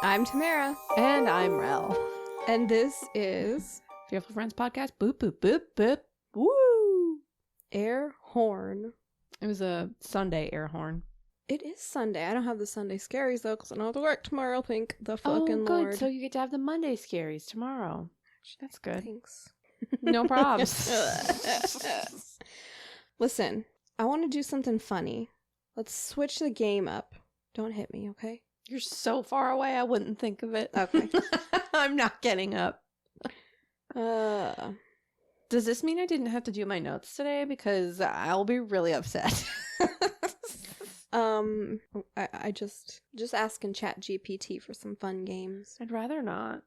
I'm Tamara. And I'm Rell. And this is Fearful Friends Podcast. Boop, boop, boop, boop. Woo! Air Horn. It was a Sunday air horn. It is Sunday. I don't have the Sunday scaries, though, because I don't have to work tomorrow. Thank the fucking good. Lord. So you get to have the Monday scaries tomorrow. That's good. Thanks. No probs. Listen, I want to do something funny. Let's switch the game up. Don't hit me, okay? You're so far away, I wouldn't think of it. Okay. I'm not getting up. Uh, Does this mean I didn't have to do my notes today? Because I'll be really upset. I just asking ChatGPT for some fun games. I'd rather not.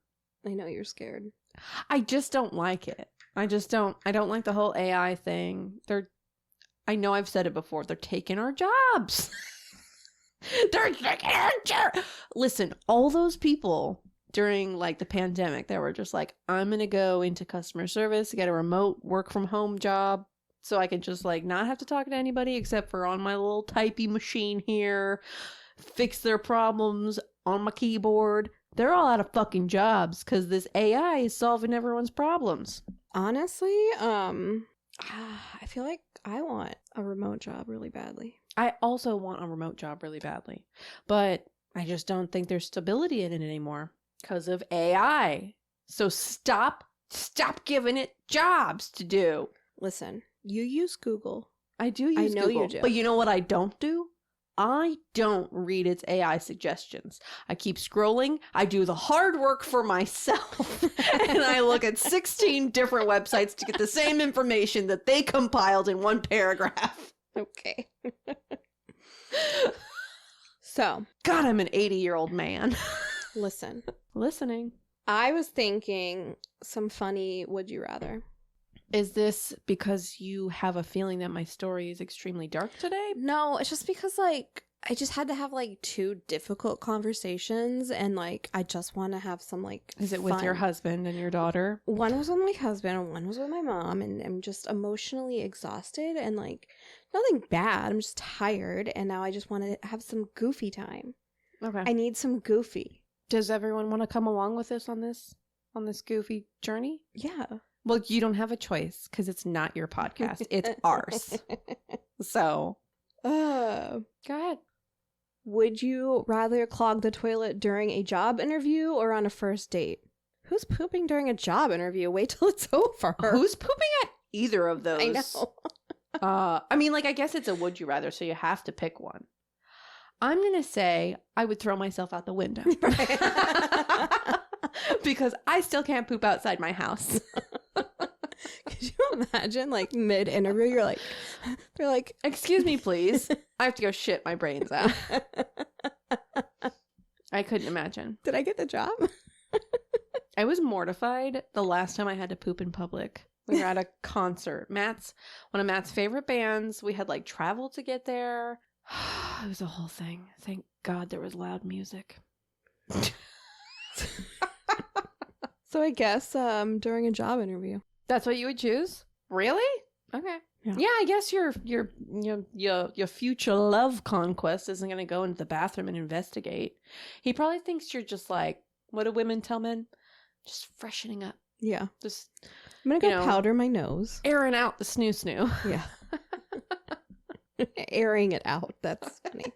I know you're scared. I just don't like it. I don't like the whole AI thing. I know I've said it before. They're taking our jobs. They're taking our jobs. Listen, all those people during like the pandemic that were just like, I'm going to go into customer service, get a remote work from home job so I can just like not have to talk to anybody except for on my little typey machine here, fix their problems on my keyboard. They're all out of fucking jobs because this AI is solving everyone's problems. Honestly, I feel like I want a remote job really badly. I also want a remote job really badly, but I just don't think there's stability in it anymore because of AI. So stop giving it jobs to do. Listen, you use Google. I do use Google. You do. But you know what I don't do? I don't read its AI suggestions. I keep scrolling. I do the hard work for myself. And I look at 16 different websites to get the same information that they compiled in one paragraph. Okay. So. God, I'm an 80-year-old man. Listen. Listening. I was thinking some funny would you rather. Is this because you have a feeling that my story is extremely dark today? No, it's just because, like, I just had to have, like, 2 difficult conversations, and, like, I just want to have some, like, Is it fun. with your husband and your daughter? One was with my husband, and one was with my mom, and I'm just emotionally exhausted, and, like, nothing bad. I'm just tired, and now I just want to have some goofy time. Okay. I need some goofy. Does everyone want to come along with us on this goofy journey? Yeah. Well, you don't have a choice because it's not your podcast. It's ours. So, go ahead. Would you rather clog the toilet during a job interview or on a first date? Who's pooping during a job interview? Wait till it's over. Who's pooping at either of those? I know. I mean, like, I guess it's a would you rather, so you have to pick one. I'm going to say I would throw myself out the window. Because I still can't poop outside my house. Could you imagine, like, mid-interview, they're like, excuse me, please. I have to go shit my brains out. I couldn't imagine. Did I get the job? I was mortified the last time I had to poop in public. We were at a concert. One of Matt's favorite bands. We had, like, traveled to get there. It was a whole thing. Thank God there was loud music. So I guess during a job interview. That's what you would choose? Really? Okay. Yeah, I guess your future love conquest isn't going to go into the bathroom and investigate. He probably thinks you're just like, what do women tell men? Just freshening up. Yeah. Just I'm going to go powder my nose. Airing out the snoo. Yeah. Airing it out. That's funny.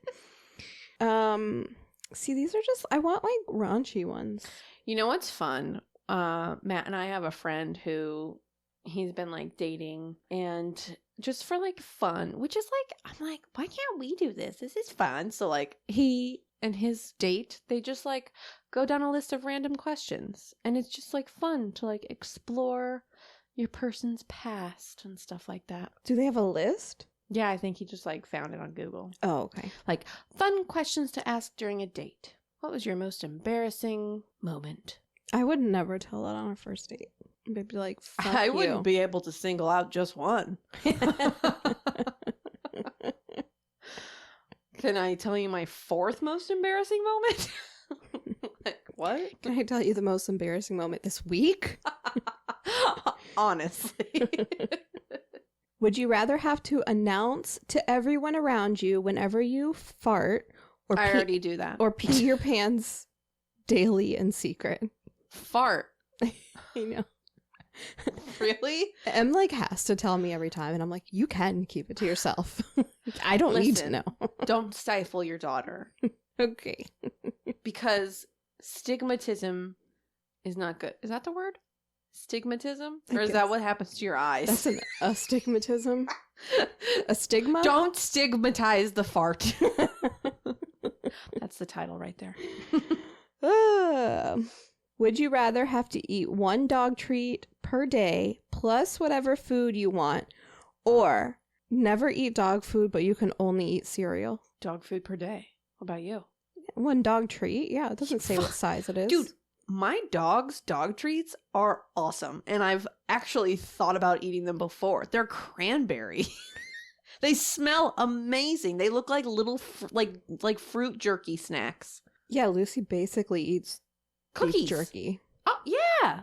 See, these are just, I want, like, raunchy ones. You know what's fun? Matt and I have a friend who he's been like dating and just for like fun, which is like, I'm like, why can't we do this? This is fun. So like he and his date, they just like go down a list of random questions and it's just like fun to like explore your person's past and stuff like that. Do they have a list? Yeah, I think he just like found it on Google. Oh, okay. Like fun questions to ask during a date. What was your most embarrassing moment? I would never tell that on a first date. I'd be like, fuck I you. wouldn't be able to single out just one. Can I tell you my 4th most embarrassing moment? Like, what? Can I tell you the most embarrassing moment this week? Honestly. Would you rather have to announce to everyone around you whenever you fart or I already do that. or pee your pants daily in secret. Fart. I know. Really? Em like has to tell me every time, and I'm like, you can keep it to yourself. I don't need to Listen, know. Don't stifle your daughter. Okay. Because stigmatism is not good. Is that the word? Stigmatism? Or is that what happens to your eyes? That's an astigmatism. A stigma? Don't stigmatize the fart. That's the title right there. Would you rather have to eat one dog treat per day plus whatever food you want, or never eat dog food but you can only eat cereal? Dog food per day. What about you? One dog treat? Yeah, it doesn't say what size it is. Dude, my dog's dog treats are awesome, and I've actually thought about eating them before. They're cranberry. They smell amazing. They look like little like fruit jerky snacks. Yeah, Lucy basically eats Cookies. beef jerky. Oh, yeah.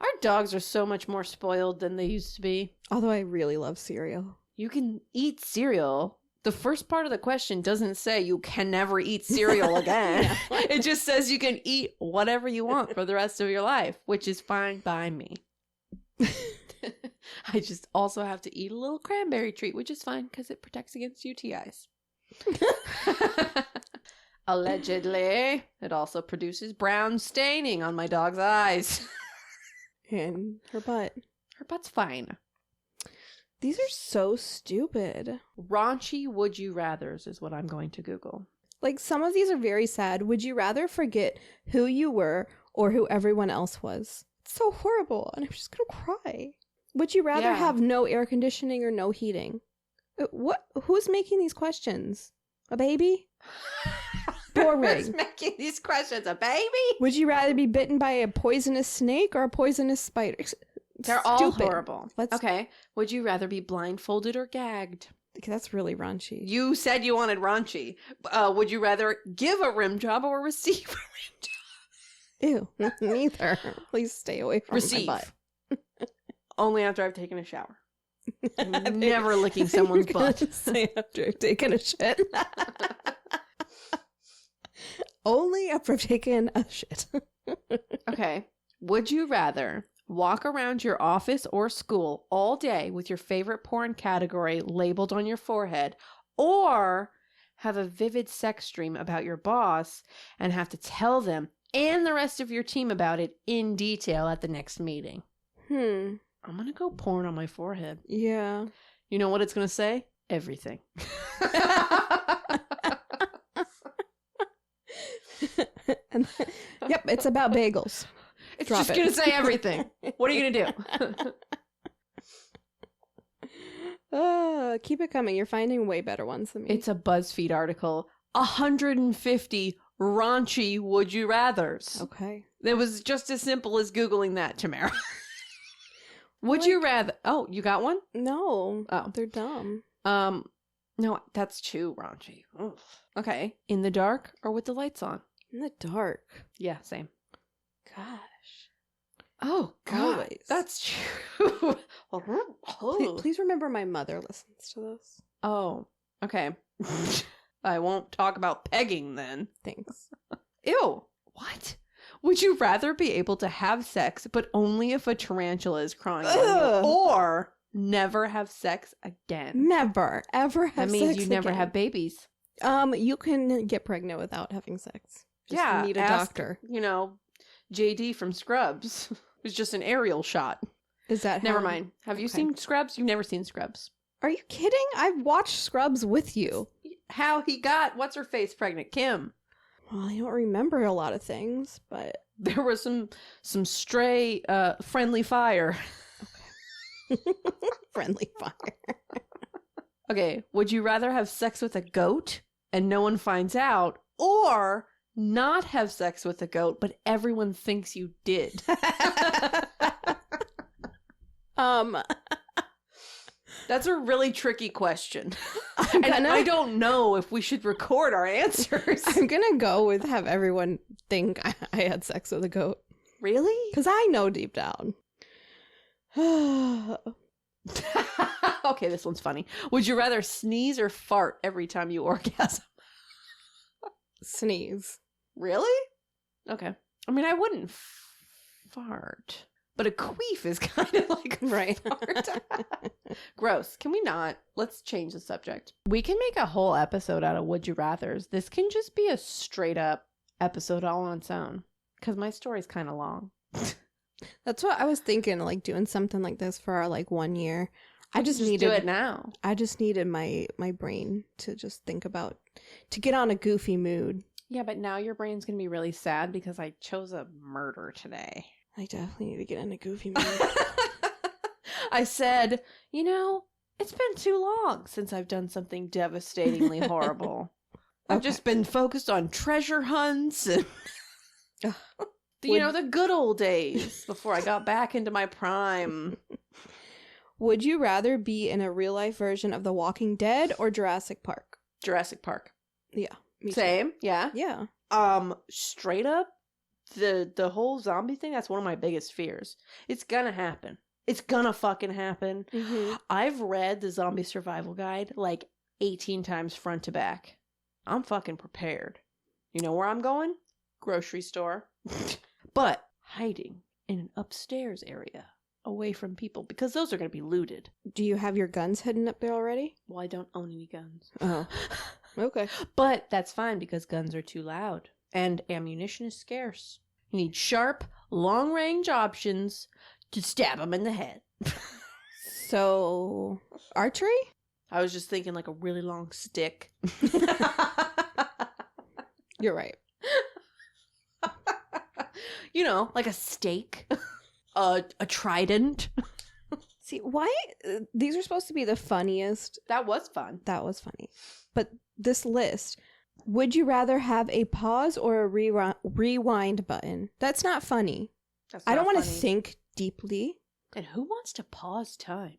Our dogs are so much more spoiled than they used to be. Although I really love cereal. You can eat cereal. The first part of the question doesn't say you can never eat cereal again. It just says you can eat whatever you want for the rest of your life, which is fine by me. I just also have to eat a little cranberry treat, which is fine because it protects against UTIs. Allegedly, it also produces brown staining on my dog's eyes. And her butt. Her butt's fine. These are so stupid. Raunchy would you rathers is what I'm going to Google. Like, some of these are very sad. Would you rather forget who you were or who everyone else was? It's so horrible, and I'm just gonna cry. Would you rather have no air conditioning or no heating? What? Who's making these questions? A baby? Boring. Who's making these questions? A baby? Would you rather be bitten by a poisonous snake or a poisonous spider? They're all horrible. Okay. Would you rather be blindfolded or gagged? That's really raunchy. You said you wanted raunchy. Would you rather give a rim job or receive a rim job? Ew, neither. Please stay away from Receive. my butt. Only after I've taken a shower. I'm never licking someone's butt. Say after I've taken a shit. Only after I've taken a shit. Okay. Would you rather walk around your office or school all day with your favorite porn category labeled on your forehead, or have a vivid sex dream about your boss and have to tell them and the rest of your team about it in detail at the next meeting? I'm going to go porn on my forehead. Yeah. You know what it's going to say? Everything. Yep, it's about bagels. It's just going to say everything. What are you going to do? Keep it coming. You're finding way better ones than me. It's a BuzzFeed article. 150 raunchy would you rathers. Okay. It was just as simple as Googling that, Tamara. Would you rather... Oh, you got one? No. Oh. They're dumb. No, that's too raunchy. Ugh. Okay. In the dark or with the lights on? In the dark. Yeah, same. Gosh. Oh, God. Always. That's true. Please remember my mother listens to this. Oh, okay. I won't talk about pegging then. Thanks. Ew. What? Would you rather be able to have sex, but only if a tarantula is crawling on you, or never have sex again? Never, ever have sex That means you never again. have babies. You can get pregnant without having sex. Just need a doctor. You know, JD from Scrubs. It was just an aerial shot. Is that Never mind. Have you Okay. seen Scrubs? You've never seen Scrubs. Are you kidding? I've watched Scrubs with you. How he got what's her face pregnant? Kim. Well, I don't remember a lot of things, but There was some stray friendly fire. friendly fire. Okay, would you rather have sex with a goat and no one finds out, or not have sex with a goat but everyone thinks you did? That's a really tricky question. I don't know if we should record our answers. I'm gonna go with have everyone think I had sex with a goat. Really? Because I know deep down. Okay, this one's funny. Would you rather sneeze or fart every time you orgasm? Sneeze. Really? Okay. I mean, I wouldn't fart, but a queef is kind of like right. fart. Gross. Can we not? Let's change the subject. We can make a whole episode out of Would You Rathers. This can just be a straight up episode all on its own because my story's kind of long. That's what I was thinking, like doing something like this for our like 1 year. I just needed do it now. I just needed my brain to just think about, to get on a goofy mood. Yeah, but now your brain's gonna be really sad because I chose a murder today. I definitely need to get in a goofy mood. I said, you know, it's been too long since I've done something devastatingly horrible. I've just been focused on treasure hunts and you know, the good old days before I got back into my prime. Would you rather be in a real life version of The Walking Dead or Jurassic Park? Jurassic Park. Yeah. Same. Yeah. Yeah. Straight up, the whole zombie thing, that's one of my biggest fears. It's gonna happen. It's gonna fucking happen. Mm-hmm. I've read the zombie survival guide like 18 times front to back. I'm fucking prepared. You know where I'm going? Grocery store. But hiding in an upstairs area away from people because those are going to be looted. Do you have your guns hidden up there already? Well, I don't own any guns. Oh. Okay. But that's fine because guns are too loud and ammunition is scarce. You need sharp, long-range options to stab them in the head. So, archery? I was just thinking like a really long stick. You're right. You know, like a stake. A trident. See, why? These are supposed to be the funniest. That was fun. That was funny. But this list, would you rather have a pause or a rewind button? That's not funny. I don't want to think deeply. And who wants to pause time?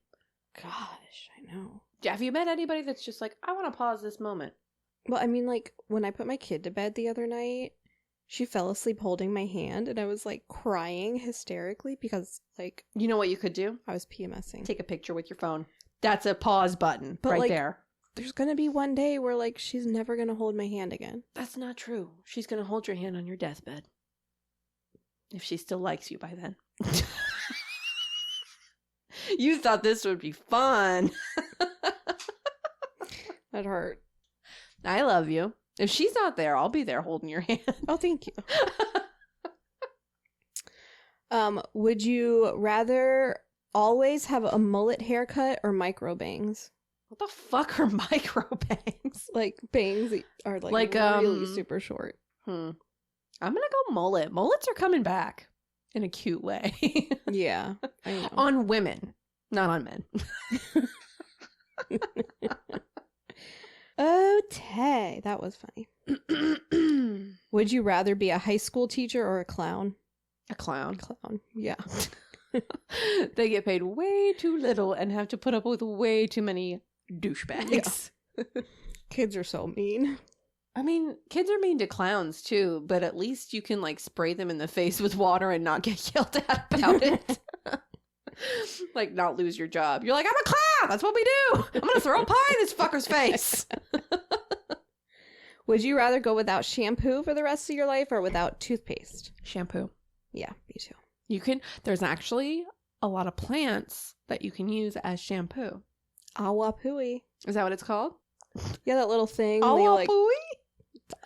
Gosh, I know. Have you met anybody that's just like, I want to pause this moment? Well, I mean, like, when I put my kid to bed the other night, she fell asleep holding my hand, and I was, like, crying hysterically because, like... You know what you could do? I was PMSing. Take a picture with your phone. That's a pause button but, right like, there. There's gonna be one day where, like, she's never gonna hold my hand again. That's not true. She's gonna hold your hand on your deathbed. If she still likes you by then. You thought this would be fun. That hurt. I love you. If she's not there, I'll be there holding your hand. Oh, thank you. Would you rather always have a mullet haircut or micro bangs? What the fuck are micro bangs? Like bangs that are like really super short. I'm gonna go mullet. Mullets are coming back in a cute way. Yeah, I know. On women, not on men. Oh, Tay, that was funny. Would you rather be a high school teacher or a clown? A clown. Clown, yeah. They get paid way too little and have to put up with way too many douchebags. Yeah. Kids are so mean. I mean, kids are mean to clowns too, but at least you can like spray them in the face with water and not get yelled at about it. Like not lose your job. You're like, I'm a clown. That's what we do. I'm going to throw a pie in this fucker's face. Would you rather go without shampoo for the rest of your life or without toothpaste? Shampoo. Yeah, me too. There's actually a lot of plants that you can use as shampoo. Awapui. Is that what it's called? Yeah, that little thing. Awapui?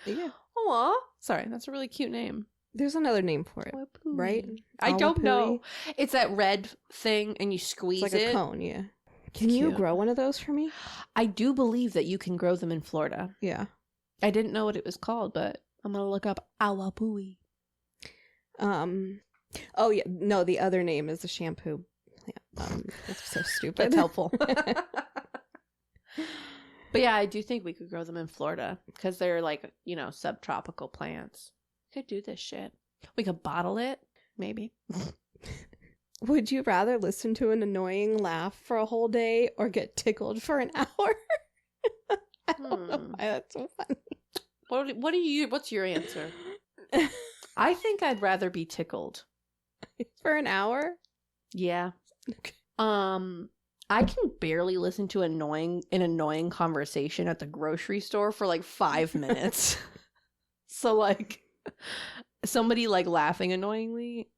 Yeah. Aw. Sorry, that's a really cute name. There's another name for it, right? I don't know. It's that red thing and you squeeze it's like it. A cone, yeah. Can you grow one of those for me? I do believe that you can grow them in Florida. Yeah. I didn't know what it was called, but I'm going to look up Awapui. Oh, yeah. No, the other name is the shampoo plant. It's so stupid. That's helpful. But yeah, I do think we could grow them in Florida because they're like, subtropical plants. We could do this shit. We could bottle it, maybe. Would you rather listen to an annoying laugh for a whole day or get tickled for an hour? I don't know why that's so funny. What's your answer? I think I'd rather be tickled. For an hour? Yeah. Okay. I can barely listen to an annoying conversation at the grocery store for like 5 minutes. So like somebody like laughing annoyingly,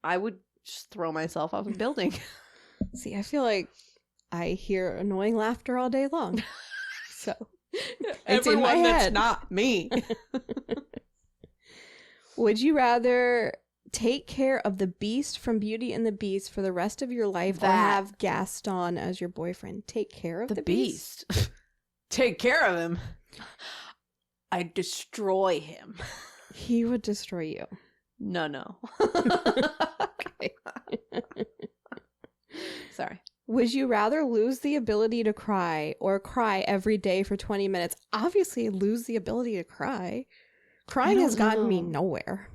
I would just throw myself off a building. See, I feel like I hear annoying laughter all day long. So it's in my Everyone that's head. not me. Would you rather take care of the Beast from Beauty and the Beast for the rest of your life or have Gaston as your boyfriend? Take care of the Beast? Take care of him. I'd destroy him. He would destroy you. No. Okay. Sorry. Would you rather lose the ability to cry or cry every day for 20 minutes? Obviously, lose the ability to cry. Crying has gotten me nowhere.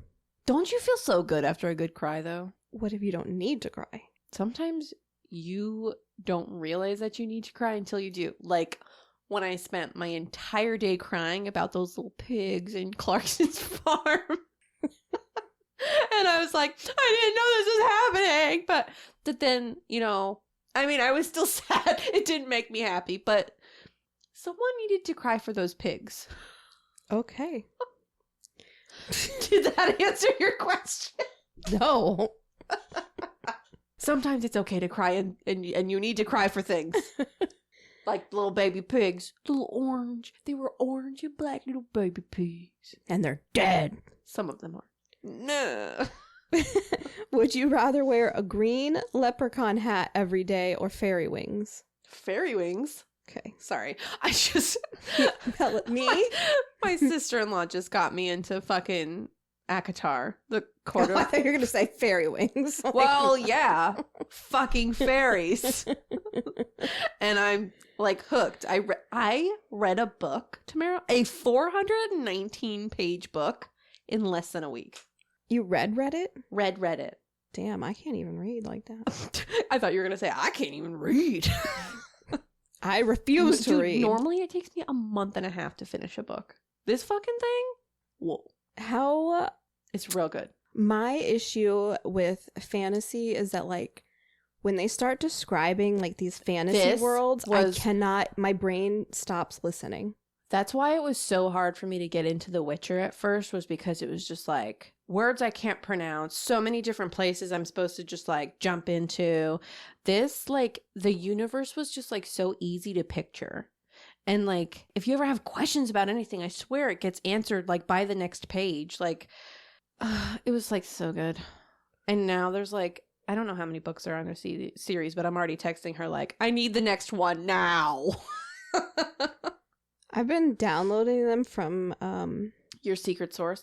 Don't you feel so good after a good cry, though? What if you don't need to cry? Sometimes you don't realize that you need to cry until you do. Like when I spent my entire day crying about those little pigs in Clarkson's farm. And I was like, I didn't know this was happening. But then, you know, I mean, I was still sad. It didn't make me happy. But someone needed to cry for those pigs. Okay. Did that answer your question? No. Sometimes it's okay to cry and you need to cry for things. Like little baby pigs. Little orange. They were orange and black little baby pigs. And they're dead. Some of them are. No. Would you rather wear a green leprechaun hat every day or fairy wings? Fairy wings? Okay. Sorry. I just... Me? My sister-in-law just got me into fucking Akatar. The quarter... I thought you were going to say fairy wings. Well, yeah. Fucking fairies. And I'm like hooked. I read a book, Tamara. A 419-page book in less than a week. You read it? Read it. Damn, I can't even read like that. I thought you were going to say, I can't even read. I refuse to read. Normally it takes me a month and a half to finish a book. This fucking thing? Whoa. How? It's real good. My issue with fantasy is that, like, when they start describing, like, these fantasy worlds, my brain stops listening. That's why it was so hard for me to get into The Witcher at first, was because it was just like words I can't pronounce, so many different places I'm supposed to just like jump into. This, like, the universe was just like so easy to picture. And like, if you ever have questions about anything, I swear it gets answered like by the next page. Like, it was like so good. And now there's like, I don't know how many books are on their series, but I'm already texting her like, I need the next one now. I've been downloading them from your secret source.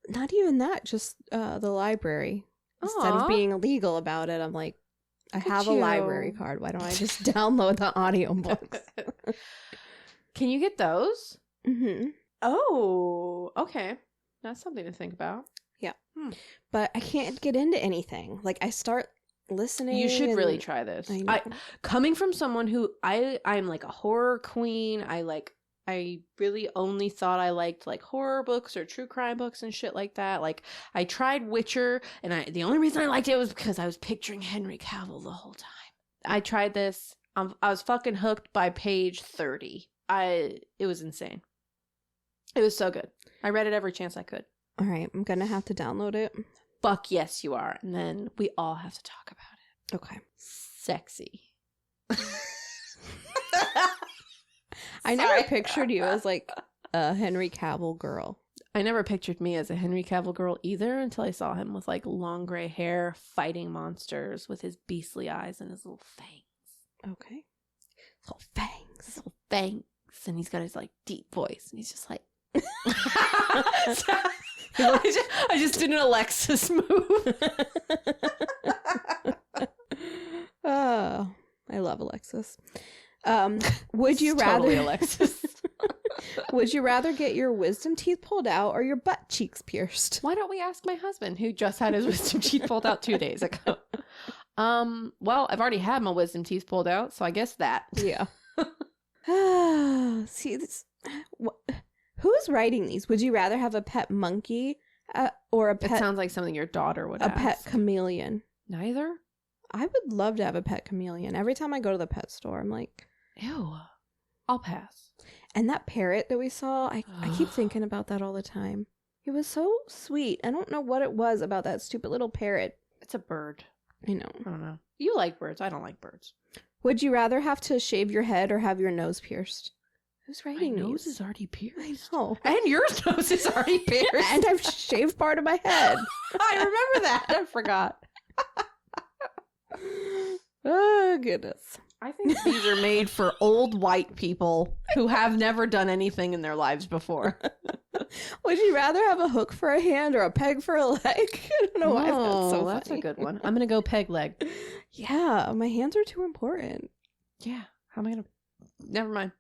Not even that, just the library. Instead of being illegal about it, I'm like, I have a library card. Why don't I just download the audiobooks? Can you get those? Mm-hmm. Oh, okay. That's something to think about. Yeah. But I can't get into anything. Like, I start listening. You should really try this. Coming from someone who I'm like a horror queen. I really only thought I liked like horror books or true crime books and shit like that. Like, I tried Witcher, and the only reason I liked it was because I was picturing Henry Cavill the whole time. I tried this. I was fucking hooked by page 30. It was insane. It was so good. I read it every chance I could. All right, I'm gonna have to download it. Fuck yes, you are. And then we all have to talk about it. Okay. Sexy. I never pictured you as like a Henry Cavill girl. I never pictured me as a Henry Cavill girl either until I saw him with like long gray hair fighting monsters with his beastly eyes and his little fangs. Okay. Little fangs. His little fangs. And he's got his like deep voice and he's just like... I just did an Alexis move. Oh, I love Alexis. Would you totally Alexis. Would you rather get your wisdom teeth pulled out or your butt cheeks pierced? Why don't we ask my husband, who just had his wisdom teeth pulled out 2 days ago? Well, I've already had my wisdom teeth pulled out, so I guess that. Yeah. See, who's writing these? Would you rather have a pet monkey or a pet? It sounds like something your daughter would ask. A pet chameleon. Neither? I would love to have a pet chameleon. Every time I go to the pet store, I'm like, ew, I'll pass. And that parrot that we saw, I keep thinking about that all the time. It was so sweet. I don't know what it was about that stupid little parrot. It's a bird. I know. I don't know. You like birds. I don't like birds. Would you rather have to shave your head or have your nose pierced? Who's writing My nose these? is already pierced. I know. And your nose is already pierced. And I've shaved part of my head. I remember that. I forgot. Oh, goodness. I think these are made for old white people who have never done anything in their lives before. Would you rather have a hook for a hand or a peg for a leg? I don't know why that's so funny. That's a good one. I'm going to go peg leg. Yeah, my hands are too important. Yeah. How am I going to... Never mind.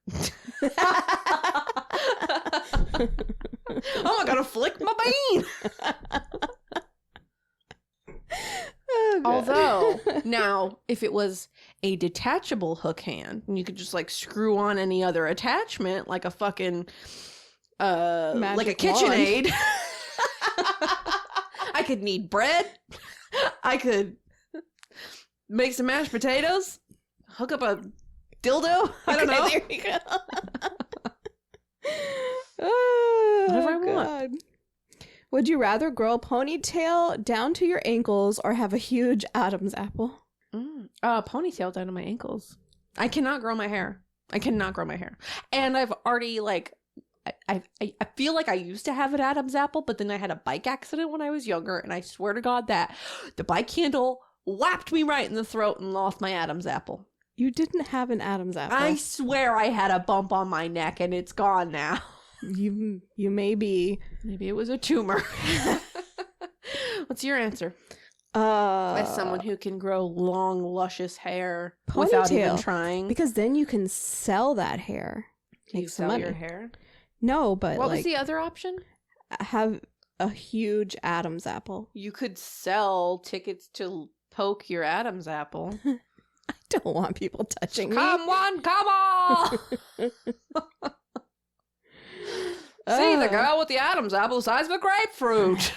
Oh, I got to flick my bean. Oh, although, now, if it was a detachable hook hand, and you could just like screw on any other attachment, like a fucking, like a KitchenAid, I could knead bread. I could make some mashed potatoes, hook up a dildo. I don't know. There you go. Oh, whatever I God. want. Would you rather grow a ponytail down to your ankles or have a huge Adam's apple? Ponytail down to my ankles. I cannot grow my hair. And I've already like, I feel like I used to have an Adam's apple, but then I had a bike accident when I was younger, and I swear to God that the bike handle whapped me right in the throat and lost my Adam's apple. You didn't have an Adam's apple. I swear I had a bump on my neck, and it's gone now. You may be. Maybe it was a tumor. What's your answer? As someone who can grow long, luscious hair without even trying. Because then you can sell that hair. Can you sell your hair? No, but what was the other option? Have a huge Adam's apple. You could sell tickets to poke your Adam's apple. I don't want people touching me. Come on, come on! See the girl with the Adam's apple the size of a grapefruit.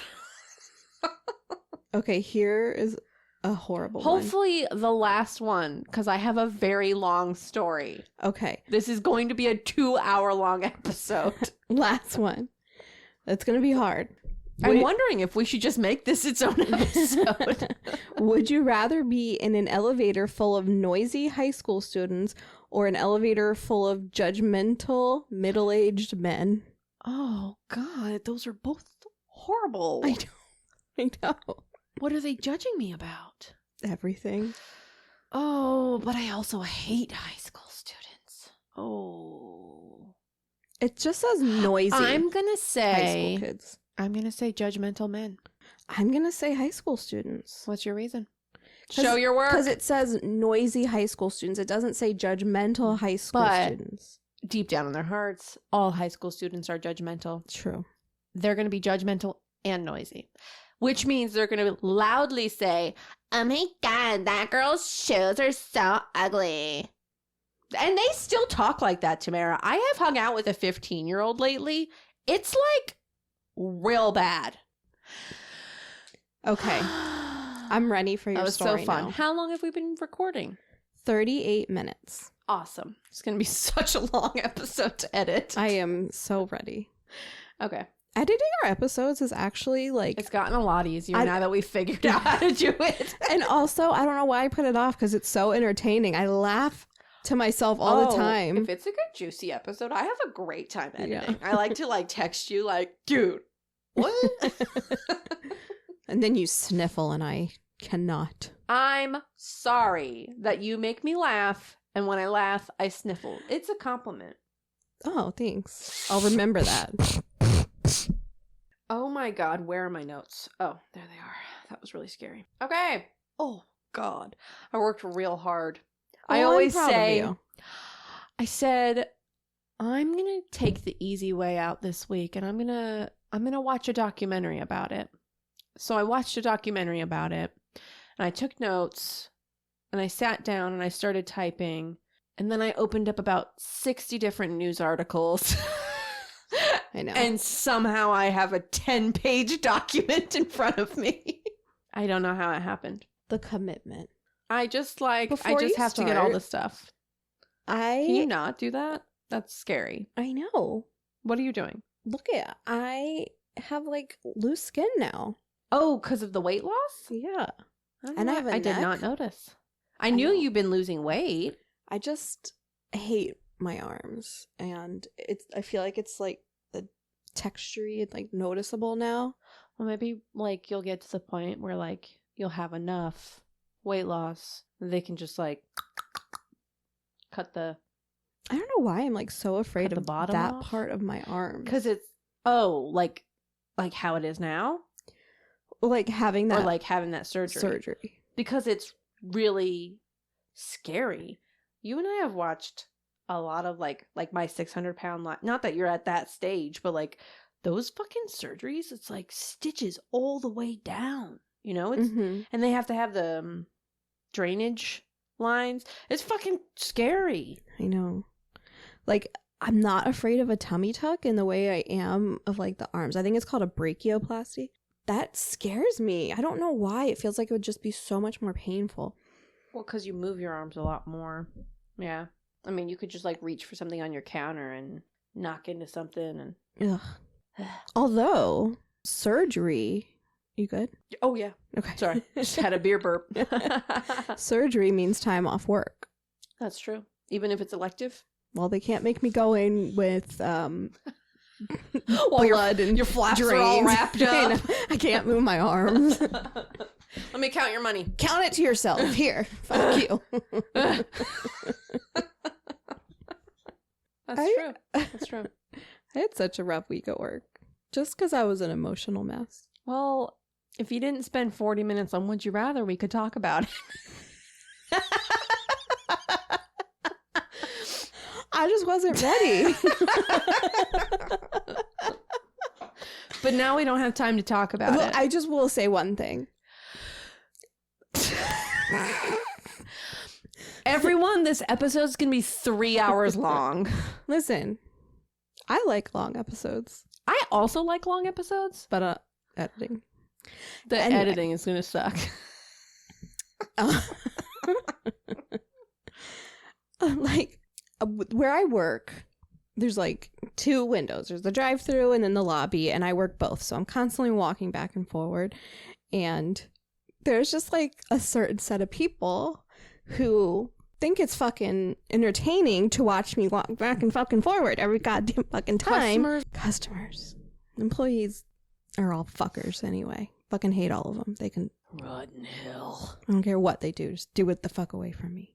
Okay, here is a horrible Hopefully the last one, because I have a very long story. Okay. This is going to be a 2-hour-long episode. Last one. That's going to be hard. I'm wondering if we should just make this its own episode. Would you rather be in an elevator full of noisy high school students or an elevator full of judgmental middle-aged men? Oh, God. Those are both horrible. I know. What are they judging me about? Everything. Oh, but I also hate high school students. Oh. It just says noisy. I'm going to say... high school kids. I'm going to say judgmental men. I'm going to say high school students. What's your reason? Show your work. Because it says noisy high school students. It doesn't say judgmental high school students. Deep down in their hearts, all high school students are judgmental. True. They're going to be judgmental and noisy, which means they're going to loudly say, "Oh my God, that girl's shoes are so ugly." And they still talk like that, Tamara. I have hung out with a 15-year-old lately. It's like real bad. Okay. I'm ready for your story. That was so fun. Now. How long have we been recording? 38 minutes. Awesome. It's going to be such a long episode to edit. I am so ready. Okay. Editing our episodes is actually like... It's gotten a lot easier now that we've figured out how to do it. And also, I don't know why I put it off because it's so entertaining. I laugh to myself all the time. If it's a good juicy episode, I have a great time editing. Yeah. I like to text you dude, what? And then you sniffle and I cannot. I'm sorry that you make me laugh, and when I laugh, I sniffle. It's a compliment. Oh, thanks. I'll remember that. Oh my God, where are my notes? Oh, there they are. That was really scary. Okay. Oh God, I worked real hard. I always say, I said, I'm going to take the easy way out this week, and I'm going to watch a documentary about it. So I watched a documentary about it, and I took notes, and I sat down and I started typing, and then I opened up about 60 different news articles. I know. And somehow I have a 10-page document in front of me. I don't know how it happened. The commitment. I just have to get all the stuff. Can you not do that? That's scary. I know. What are you doing? I have like loose skin now. Oh, because of the weight loss? Yeah. And I did not notice. I knew you've been losing weight. I just hate my arms, and I feel like it's like the texture-y, like noticeable now. Well, maybe like you'll get to the point where like you'll have enough weight loss they can just like cut the. I don't know why I'm like so afraid of bottom that off? part of my arms. Because it's like how it is now, like having that, or like having that surgery. Because it's really scary. You and I have watched a lot of like my 600-pound not that you're at that stage, but like those fucking surgeries, it's like stitches all the way down, you know? It's and they have to have the drainage lines. It's fucking scary. I know. Like, I'm not afraid of a tummy tuck in the way I am of like the arms. I think it's called a brachioplasty. That scares me. I don't know why. It feels like it would just be so much more painful. Well, because you move your arms a lot more. Yeah. I mean, you could just like reach for something on your counter and knock into something and. Ugh. Although surgery, you good? Oh yeah. Okay. Sorry, just had a beer burp. Surgery means time off work. That's true. Even if it's elective. Well, they can't make me go in with Well, blood and your flaps drains. are all wrapped up. I can't move my arms. Let me count your money. Count it to yourself. Here, fuck you. That's true. That's true. I had such a rough week at work just because I was an emotional mess. Well, if you didn't spend 40 minutes on Would You Rather, we could talk about it. I just wasn't ready. But now we don't have time to talk about it. I just will say one thing. Everyone, this episode's going to be 3 hours long. Listen, I like long episodes. I also like long episodes. But editing. Anyway. Editing is going to suck. Like, where I work, there's like 2 windows. There's the drive-thru and then the lobby, and I work both. So I'm constantly walking back and forward. And there's just like a certain set of people who think it's fucking entertaining to watch me walk back and fucking forward every goddamn fucking time. Customers. Employees are all fuckers anyway. Fucking hate all of them. They can rot in hell. I don't care what they do. Just do it the fuck away from me.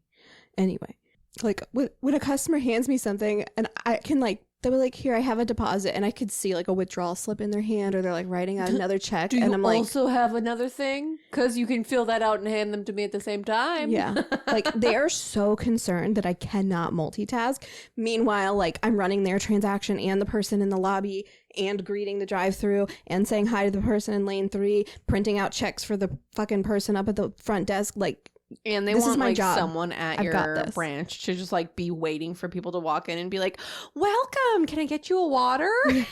Anyway, like when a customer hands me something and I can like, they'll be like, here, I have a deposit, and I could see like a withdrawal slip in their hand, or they're like writing out another check. Do and you I'm like, also have another thing? Because you can fill that out and hand them to me at the same time. yeah. Like, they are so concerned that I cannot multitask. Meanwhile, like, I'm running their transaction and the person in the lobby and greeting the drive-thru and saying hi to the person in lane 3, printing out checks for the fucking person up at the front desk. Like, and they this want is my like job. someone at I've got your this. branch to just like be waiting for people to walk in and be like, welcome, can I get you a water? Yeah.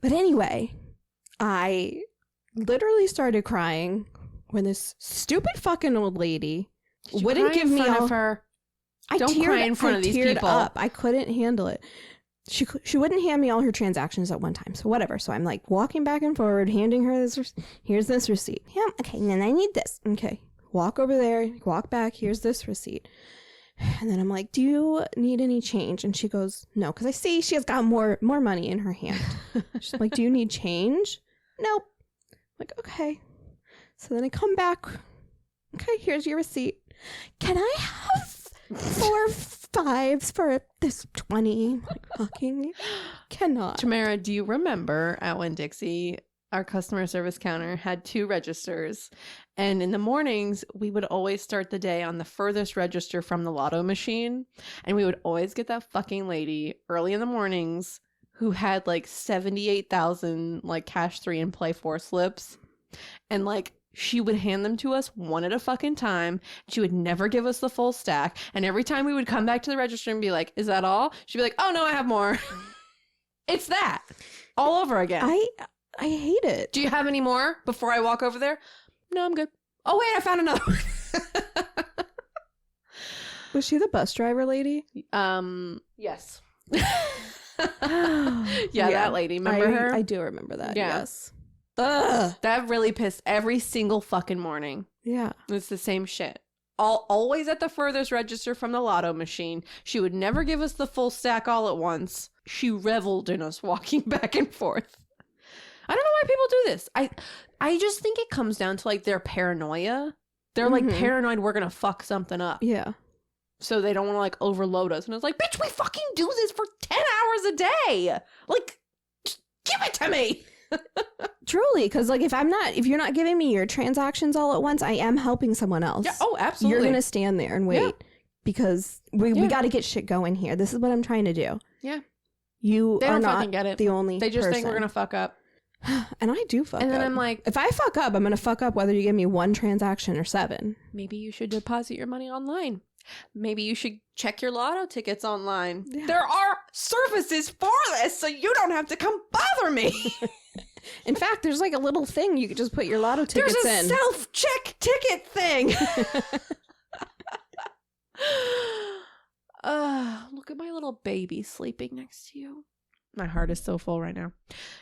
But anyway, I literally started crying when this stupid fucking old lady wouldn't give me all her. Don't cry in front of these people. Up. I couldn't handle it. She wouldn't hand me all her transactions at one time. So whatever. So I'm like walking back and forward, handing her this. Here's this receipt. Yeah. Okay. And then I need this. Okay. Walk over there. Walk back. Here's this receipt. And then I'm like, do you need any change? And she goes, no, because I see she has got more money in her hand. She's like, do you need change? Nope. I'm like, okay. So then I come back. Okay, here's your receipt. Can I have 4 5s for this 20? I'm like, fucking cannot. Tamara, do you remember at Winn-Dixie, our customer service counter had 2 registers, and in the mornings we would always start the day on the furthest register from the lotto machine, and we would always get that fucking lady early in the mornings who had like 78,000 like cash 3 and play 4 slips, and like she would hand them to us one at a fucking time. She would never give us the full stack, and every time we would come back to the register and be like, is that all? She'd be like, oh no, I have more. It's that all over again. I hate it. Do you have any more before I walk over there? No, I'm good. Oh, wait, I found another one. Was she the bus driver lady? Yes. Yeah, that lady. Remember her? I do remember that. Yeah. Yes. Ugh. That really pissed every single fucking morning. Yeah. It's the same shit. Always at the furthest register from the lotto machine. She would never give us the full stack all at once. She reveled in us walking back and forth. I don't know why people do this. I just think it comes down to like their paranoia. They're like paranoid we're gonna fuck something up. Yeah. So they don't want to like overload us. And it's like, bitch, we fucking do this for 10 hours a day. Like, just give it to me. Truly, because like if you're not giving me your transactions all at once, I am helping someone else. Yeah. Oh, absolutely. You're gonna stand there and wait because we got to get shit going here. This is what I'm trying to do. Yeah. You they are don't not fucking get it. the only. They just person. think we're gonna fuck up. And I do fuck up. And then I'm like, if I fuck up, I'm gonna fuck up whether you give me 1 transaction or 7. Maybe you should deposit your money online. Maybe you should check your lotto tickets online. Yeah. There are services for this, so you don't have to come bother me. In fact, there's like a little thing you could just put your lotto tickets in. There's a self-check ticket thing. Look at my little baby sleeping next to you. My heart is so full right now.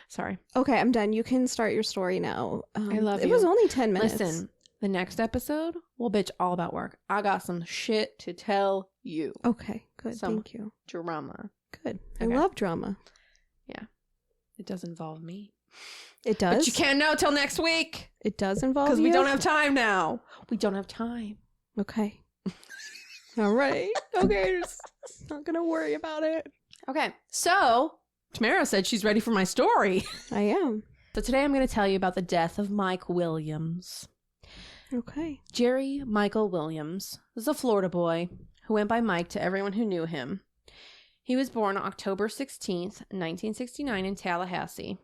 Sorry. Okay, I'm done. You can start your story now. I love you. It was only 10 minutes. Listen, the next episode, we'll bitch all about work. I got some shit to tell you. Okay, good. Thank you. Drama. Good. Okay. I love drama. Yeah. It does involve me. It does? But you can't know till next week. It does involve you? Because we don't have time now. We don't have time. Okay. All right. Okay. Just not going to worry about it. Okay. So, Tamara said she's ready for my story. I am. So today I'm going to tell you about the death of Mike Williams. Okay. Jerry Michael Williams was a Florida boy who went by Mike to everyone who knew him. He was born October 16th, 1969 in Tallahassee.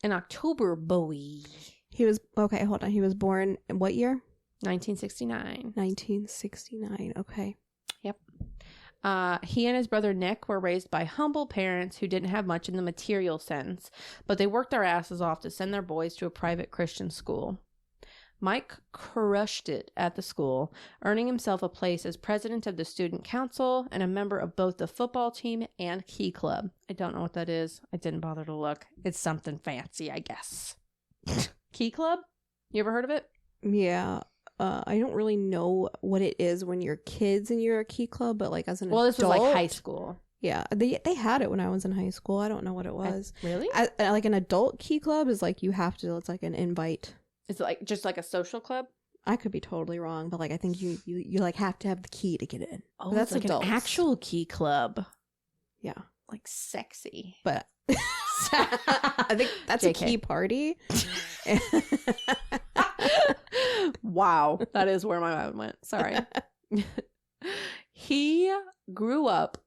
An October boy. He was, okay, hold on. He was born in what year? 1969. 1969. Okay. Yep. He and his brother Nick were raised by humble parents who didn't have much in the material sense, but they worked their asses off to send their boys to a private Christian school. Mike crushed it at the school, earning himself a place as president of the student council and a member of both the football team and Key Club. I don't know what that is. I didn't bother to look. It's something fancy, I guess. Key Club? You ever heard of it? Yeah. I don't really know what it is when you're kids and you're a Key Club, but like as an adult. Well, this was like high school. Yeah, they had it when I was in high school. I don't know what it was. Really? Like an adult Key Club is like you have to, it's like an invite. It's like just like a social club? I could be totally wrong, but like I think you like have to have the key to get in. Oh, that's like adults. An actual Key Club. Yeah. Like sexy. But I think that's JK. A key party. Wow. That is where my mind went. Sorry. He grew up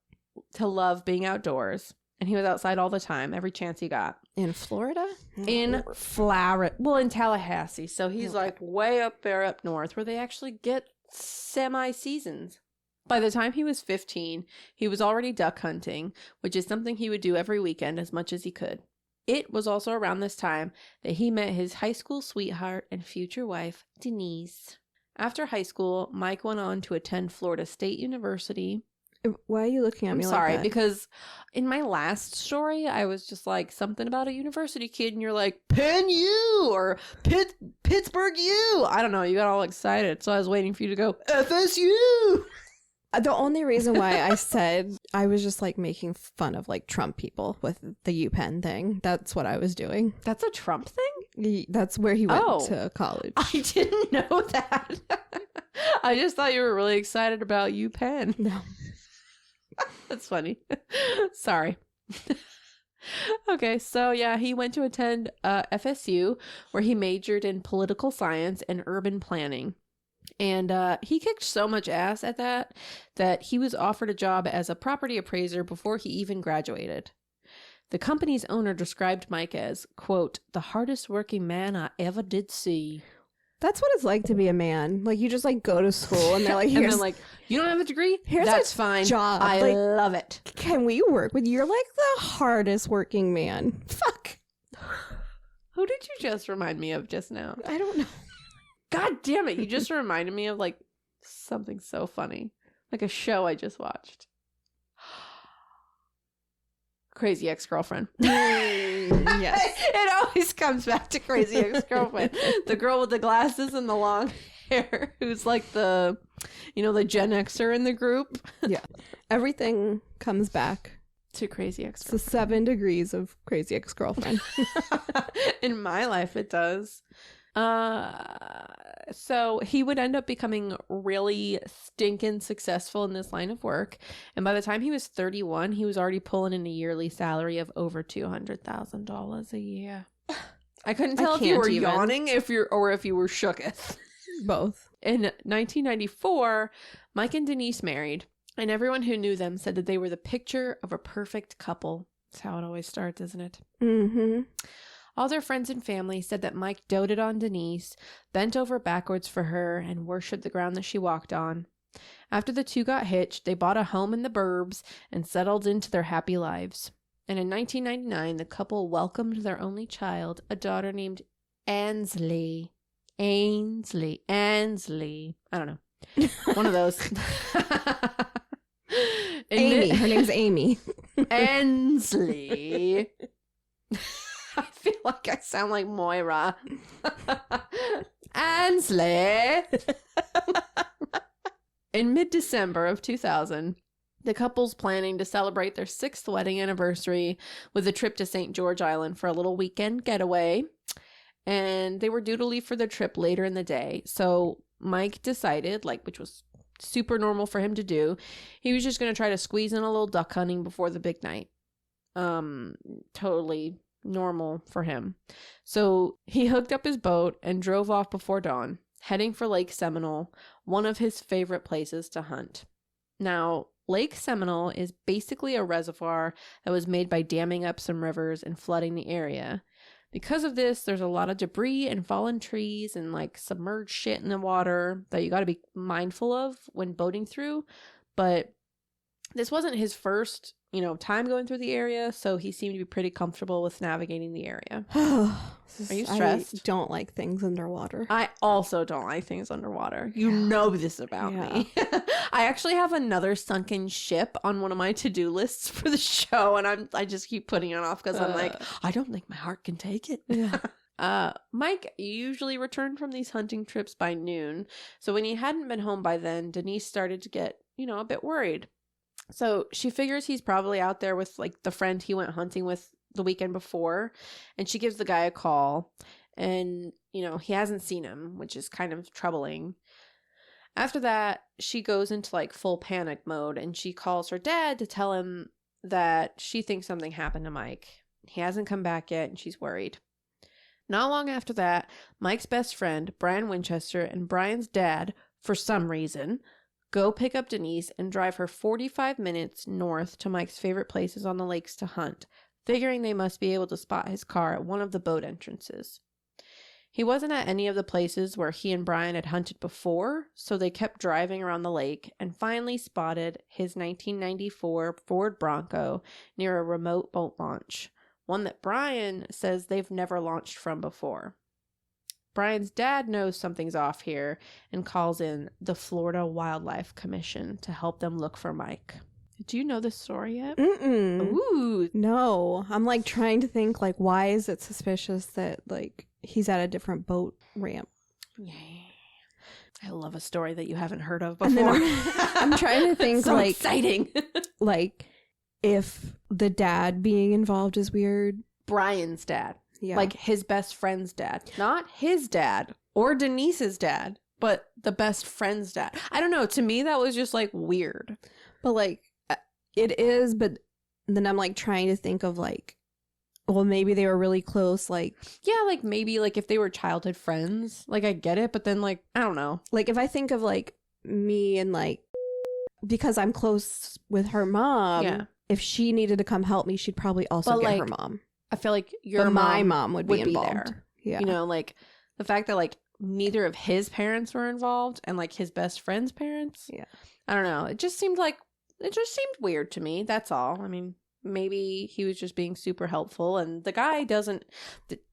to love being outdoors. And he was outside all the time, every chance he got. In Florida? In Florida. Well, in Tallahassee. So he's like way up there up north where they actually get semi-seasons. By the time he was 15, he was already duck hunting, which is something he would do every weekend as much as he could. It was also around this time that he met his high school sweetheart and future wife, Denise. After high school, Mike went on to attend Florida State University. Why are you looking at me like that? I'm sorry, because in my last story, I was just like, something about a university kid, and you're like, Penn U or Pittsburgh U. I don't know, you got all excited, so I was waiting for you to go, FSU. The only reason why I said I was just like making fun of like Trump people with the UPenn thing. That's what I was doing. That's a Trump thing? That's where he went to college. I didn't know that. I just thought you were really excited about UPenn. No. That's funny. Sorry. Okay, so yeah, he went to attend FSU, where he majored in political science and urban planning. And he kicked so much ass at that he was offered a job as a property appraiser before he even graduated. The company's owner described Mike as, quote, the hardest working man I ever did see. That's what it's like to be a man. Like, you just, like, go to school, and they're like, and then, like, you don't have a degree? That's fine. Job. I like, love it. Can we work with you? You're, like, the hardest working man. Fuck. Who did you just remind me of just now? I don't know. God damn it. You just reminded me of, like, something so funny. Like a show I just watched. Crazy Ex-Girlfriend. Yes. It always comes back to Crazy Ex-Girlfriend. The girl with the glasses and the long hair who's like the Gen Xer in the group. Yeah. Everything comes back to Crazy It's Ex-Girlfriend. the 7 degrees of Crazy Ex-Girlfriend. In my life, it does. So he would end up becoming really stinking successful in this line of work. And by the time he was 31, he was already pulling in a yearly salary of over $200,000 a year. I couldn't tell if you were yawning or if you were shooketh. Both. In 1994, Mike and Denise married, and everyone who knew them said that they were the picture of a perfect couple. That's how it always starts, isn't it? Mm-hmm. All their friends and family said that Mike doted on Denise, bent over backwards for her, and worshipped the ground that she walked on. After the two got hitched, they bought a home in the burbs and settled into their happy lives. And in 1999, the couple welcomed their only child, a daughter named Ansley. I don't know. One of those. Amy. Her name's Amy. Ansley. I feel like I sound like Moira. Ansley. In mid-December of 2000, the couple's planning to celebrate their 6th wedding anniversary with a trip to St. George Island for a little weekend getaway. And they were due to leave for the trip later in the day. So Mike decided, which was super normal for him to do, he was just going to try to squeeze in a little duck hunting before the big night. Totally normal for him. So he hooked up his boat and drove off before dawn, heading for Lake Seminole, one of his favorite places to hunt. Now, Lake Seminole is basically a reservoir that was made by damming up some rivers and flooding the area. Because of this, there's a lot of debris and fallen trees and submerged shit in the water that you got to be mindful of when boating through. But this wasn't his first, time going through the area, so he seemed to be pretty comfortable with navigating the area. Are you stressed? I don't like things underwater. I also don't like things underwater. You know this about me. I actually have another sunken ship on one of my to-do lists for the show, and I just keep putting it off because I'm like, I don't think my heart can take it. Yeah. Mike usually returned from these hunting trips by noon, so when he hadn't been home by then, Denise started to get, a bit worried. So she figures he's probably out there with the friend he went hunting with the weekend before, and she gives the guy a call, and he hasn't seen him, which is kind of troubling. After that, she goes into full panic mode, and she calls her dad to tell him that she thinks something happened to Mike. He hasn't come back yet, and she's worried. Not long after that, Mike's best friend, Brian Winchester, and Brian's dad, for some reason, go pick up Denise and drive her 45 minutes north to Mike's favorite places on the lakes to hunt, figuring they must be able to spot his car at one of the boat entrances. He wasn't at any of the places where he and Brian had hunted before, so they kept driving around the lake and finally spotted his 1994 Ford Bronco near a remote boat launch, one that Brian says they've never launched from before. Brian's dad knows something's off here and calls in the Florida Wildlife Commission to help them look for Mike. Do you know this story yet? Mm-mm. Ooh. No. I'm trying to think why is it suspicious that he's at a different boat ramp? Yeah. I love a story that you haven't heard of before. I'm trying to think so exciting. If the dad being involved is weird. Brian's dad. Yeah. His best friend's dad. Not his dad or Denise's dad, but the best friend's dad. I don't know. To me, that was just weird. But it is, but then I'm trying to think of well, maybe they were really close. Yeah, maybe if they were childhood friends. I get it, but then I don't know. If I think of me and because I'm close with her mom, yeah. If she needed to come help me, she'd probably also get her mom. I feel like my mom would be involved. There. Yeah. The fact that neither of his parents were involved and his best friend's parents. Yeah. I don't know. It just seemed weird to me. That's all. I mean, maybe he was just being super helpful and the guy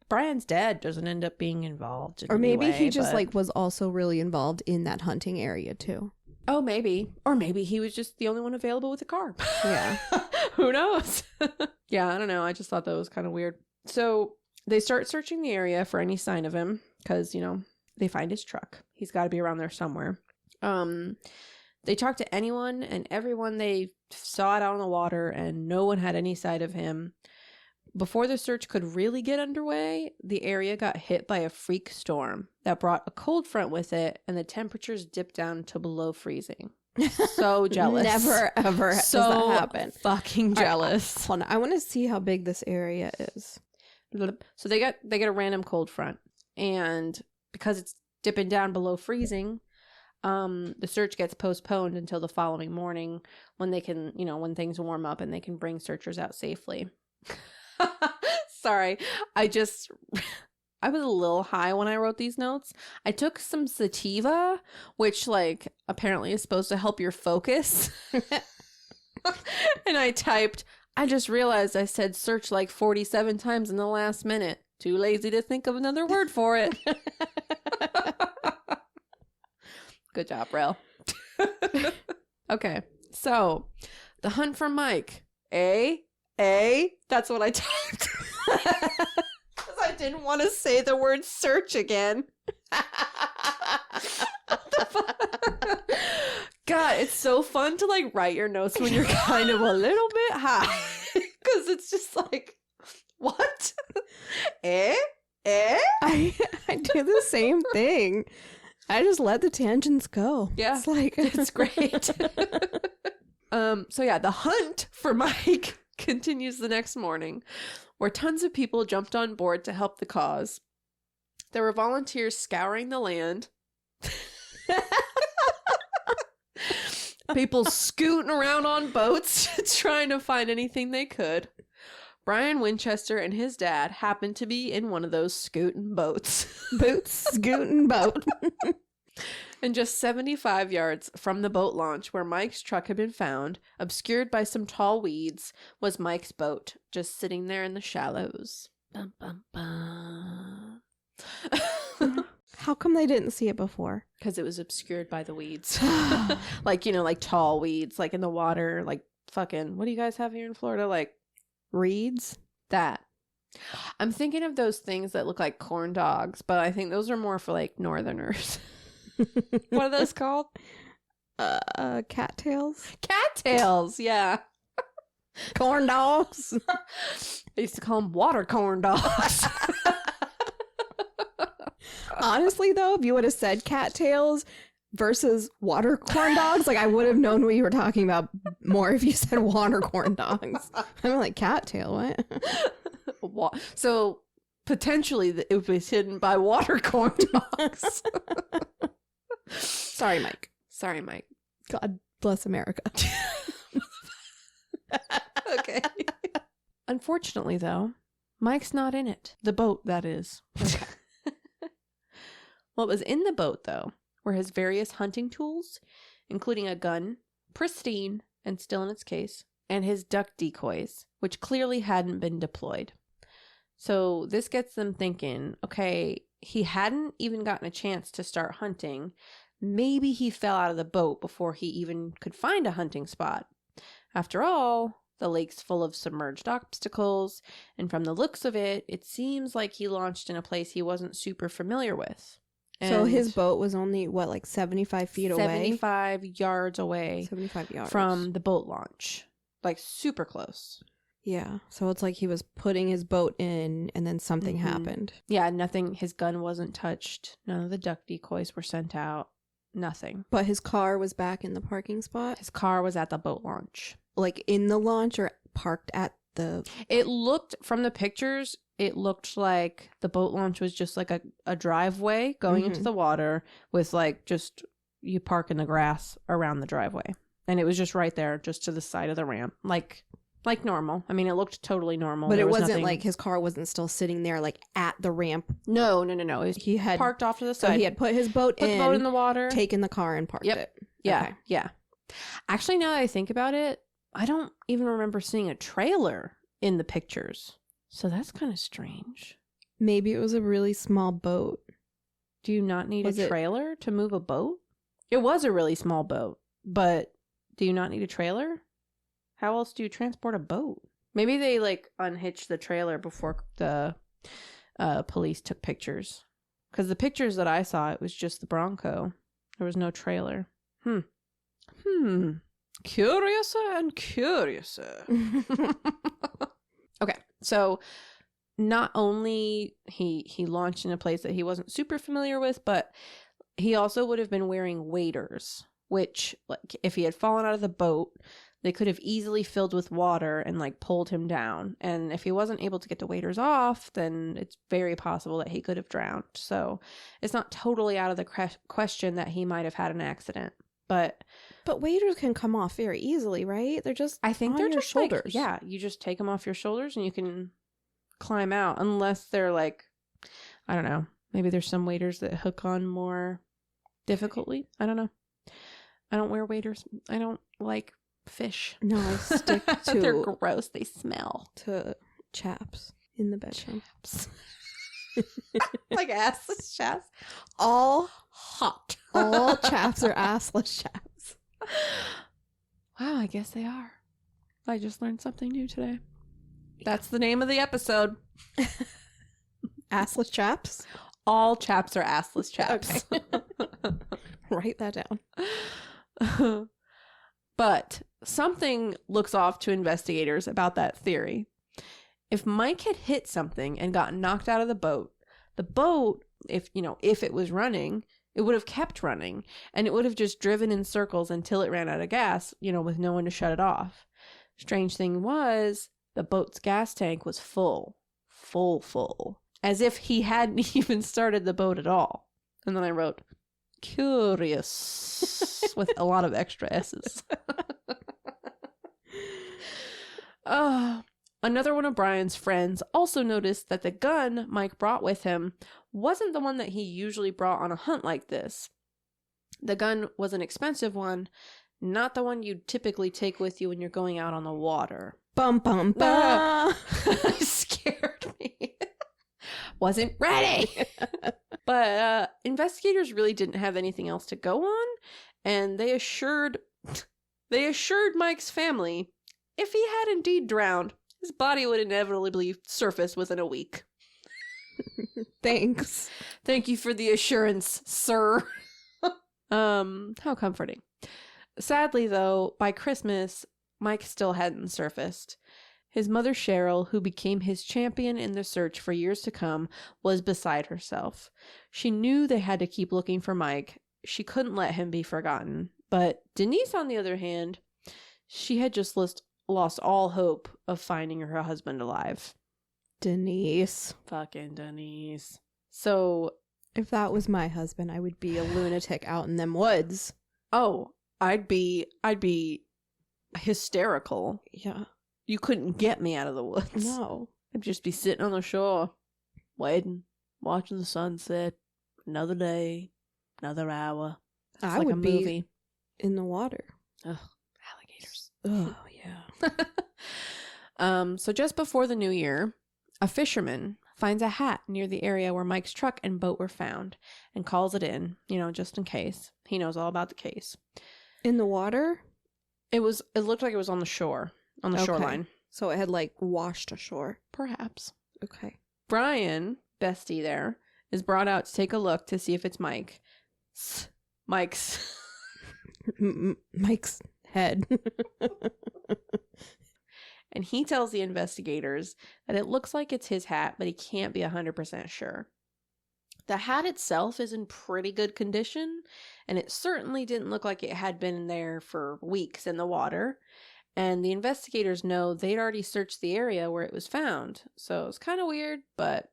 Brian's dad doesn't end up being involved in or maybe any way, he just was also really involved in that hunting area too. Oh, maybe. Or maybe he was just the only one available with a car. Yeah. Who knows? Yeah, I don't know. I just thought that was kind of weird. So they start searching the area for any sign of him because, you know, they find his truck. He's got to be around there somewhere. They talked to anyone and everyone they saw it out on the water, and no one had any sight of him. Before the search could really get underway, the area got hit by a freak storm that brought a cold front with it, and the temperatures dipped down to below freezing. So jealous. Never, ever does that happen. Fucking jealous. Hold on. I want to see how big this area is. So they get a random cold front, and because it's dipping down below freezing, the search gets postponed until the following morning when they can, you know, when things warm up and they can bring searchers out safely. Sorry, I was a little high when I wrote these notes. I took some sativa, which like apparently is supposed to help your focus. And I typed, I just realized I said search like 47 times in the last minute. Too lazy to think of another word for it. Good job, Rell. Okay, so the hunt for Mike. That's what I typed. Because I didn't want to say the word search again. What the fuck? God, it's so fun to like write your notes when you're kind of a little bit high. Because it's just like, what? I do the same thing. I just let the tangents go. Yeah, it's like it's great. So yeah, the hunt for Mike continues the next morning, where tons of people jumped on board to help the cause. There were volunteers scouring the land. People scooting around on boats trying to find anything they could. Brian Winchester and his dad happened to be in one of those scooting boats. Scooting boat. And just 75 yards from the boat launch where Mike's truck had been found, obscured by some tall weeds, was Mike's boat, just sitting there in the shallows. Bum, bum, bum. How come they didn't see it before? Because it was obscured by the weeds. Like, you know, like tall weeds, like in the water, like fucking, what do you guys have here in Florida? Like reeds? That. I'm thinking of those things that look like corn dogs, but I think those are more for like northerners. What are those called? Cattails? Cattails, yeah. Corn dogs? I used to call them water corn dogs. Honestly, though, if you would have said cattails versus water corn dogs, like I would have known what you were talking about more if you said water corn dogs. I'm like, cattail, what? So potentially it was hidden by water corn dogs. Sorry, Mike. God bless America. Okay. Unfortunately, though, Mike's not in it. The boat, that is. Okay. What was in the boat, though, were his various hunting tools, including a gun, pristine and still in its case, and his duck decoys, which clearly hadn't been deployed. So this gets them thinking, okay, he hadn't even gotten a chance to start hunting. Maybe he fell out of the boat before he even could find a hunting spot. After all, the lake's full of submerged obstacles, and from the looks of it, it seems like he launched in a place he wasn't super familiar with. And so his boat was only, what, like 75 feet away? 75 yards away. 75 yards. From the boat launch. Like, super close. Yeah. So it's like he was putting his boat in, and then something happened. Yeah, nothing. His gun wasn't touched. None of the duck decoys were sent out. Nothing. But his car was back in the parking spot? His car was at the boat launch. Like, in the launch or parked at the... It looked, from the pictures, it looked like the boat launch was just like a driveway going into the water with like just you park in the grass around the driveway. And it was just right there, just to the side of the ramp. Like normal. I mean, it looked totally normal. But it wasn't nothing... like his car wasn't still sitting there like at the ramp. No. He had parked off to the side. So he had put his boat put the boat in the water. Taken the car and parked it. Yeah. Okay. Yeah. Actually, now that I think about it, I don't even remember seeing a trailer in the pictures. So that's kind of strange. Maybe it was a really small boat. Do you not need a trailer to move a boat? It was a really small boat, but do you not need a trailer? How else do you transport a boat? Maybe they like unhitched the trailer before the police took pictures. Because the pictures that I saw, it was just the Bronco. There was no trailer. Curiouser and curiouser. Okay, so not only he launched in a place that he wasn't super familiar with, but he also would have been wearing waders, which, like, if he had fallen out of the boat, they could have easily filled with water and, like, pulled him down. And if he wasn't able to get the waders off, then it's very possible that he could have drowned. So it's not totally out of the question that he might have had an accident. But waders can come off very easily, right? They're just I think on they're your just shoulders. like, yeah, you just take them off your shoulders and you can climb out, unless they're like, I don't know, maybe there's some waders that hook on more difficultly. I don't know. I don't wear waders. I don't like fish. No, I stick to they're gross. They smell. To chaps in the bedroom. Chaps. Like assless chaps. All hot. All chaps are assless chaps. Wow, I guess they are. I just learned something new today. That's the name of the episode. Assless chaps? All chaps are assless chaps. Okay. Write that down. But something looks off to investigators about that theory. If Mike had hit something and got knocked out of the boat, if it was running, it would have kept running, and it would have just driven in circles until it ran out of gas, with no one to shut it off. Strange thing was, the boat's gas tank was full, as if he hadn't even started the boat at all. And then I wrote, curious, with a lot of extra S's. Another one of Brian's friends also noticed that the gun Mike brought with him wasn't the one that he usually brought on a hunt like this. The gun was an expensive one, not the one you'd typically take with you when you're going out on the water. Bum, bum, bum. Scared me. Wasn't ready. But investigators really didn't have anything else to go on, and they assured Mike's family if he had indeed drowned, his body would inevitably surface within a week. Thanks. Thank you for the assurance, sir. How comforting. Sadly, though, by Christmas, Mike still hadn't surfaced. His mother, Cheryl, who became his champion in the search for years to come, was beside herself. She knew they had to keep looking for Mike. She couldn't let him be forgotten. But Denise, on the other hand, she had just lost all hope of finding her husband alive. Denise. Fucking Denise. So, if that was my husband, I would be a lunatic out in them woods. Oh, I'd be hysterical. Yeah. You couldn't get me out of the woods. No. I'd just be sitting on the shore, waiting, watching the sunset. Another day, another hour. It's I like would a movie. be in the water. Ugh, alligators. Oh, yeah. So just before the new year, a fisherman finds a hat near the area where Mike's truck and boat were found and calls it in, just in case. He knows all about the case. In the water? It looked like it was on the shore, on the shoreline. So it had washed ashore. Perhaps. Okay. Brian, bestie there, is brought out to take a look to see if it's Mike's head. And he tells the investigators that it looks like it's his hat, but he can't be 100% sure. The hat itself is in pretty good condition, and it certainly didn't look like it had been there for weeks in the water. And the investigators know they'd already searched the area where it was found. So it's kind of weird, but,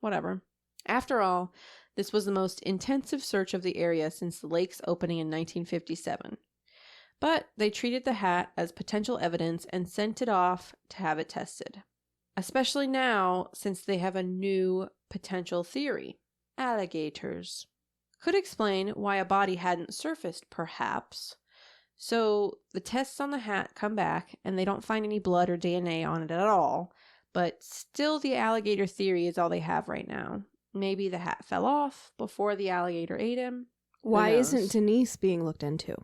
whatever. After all, this was the most intensive search of the area since the lake's opening in 1957. But they treated the hat as potential evidence and sent it off to have it tested. Especially now, since they have a new potential theory. Alligators. Could explain why a body hadn't surfaced, perhaps. So the tests on the hat come back, and they don't find any blood or DNA on it at all. But still, the alligator theory is all they have right now. Maybe the hat fell off before the alligator ate him. Why isn't Denise being looked into?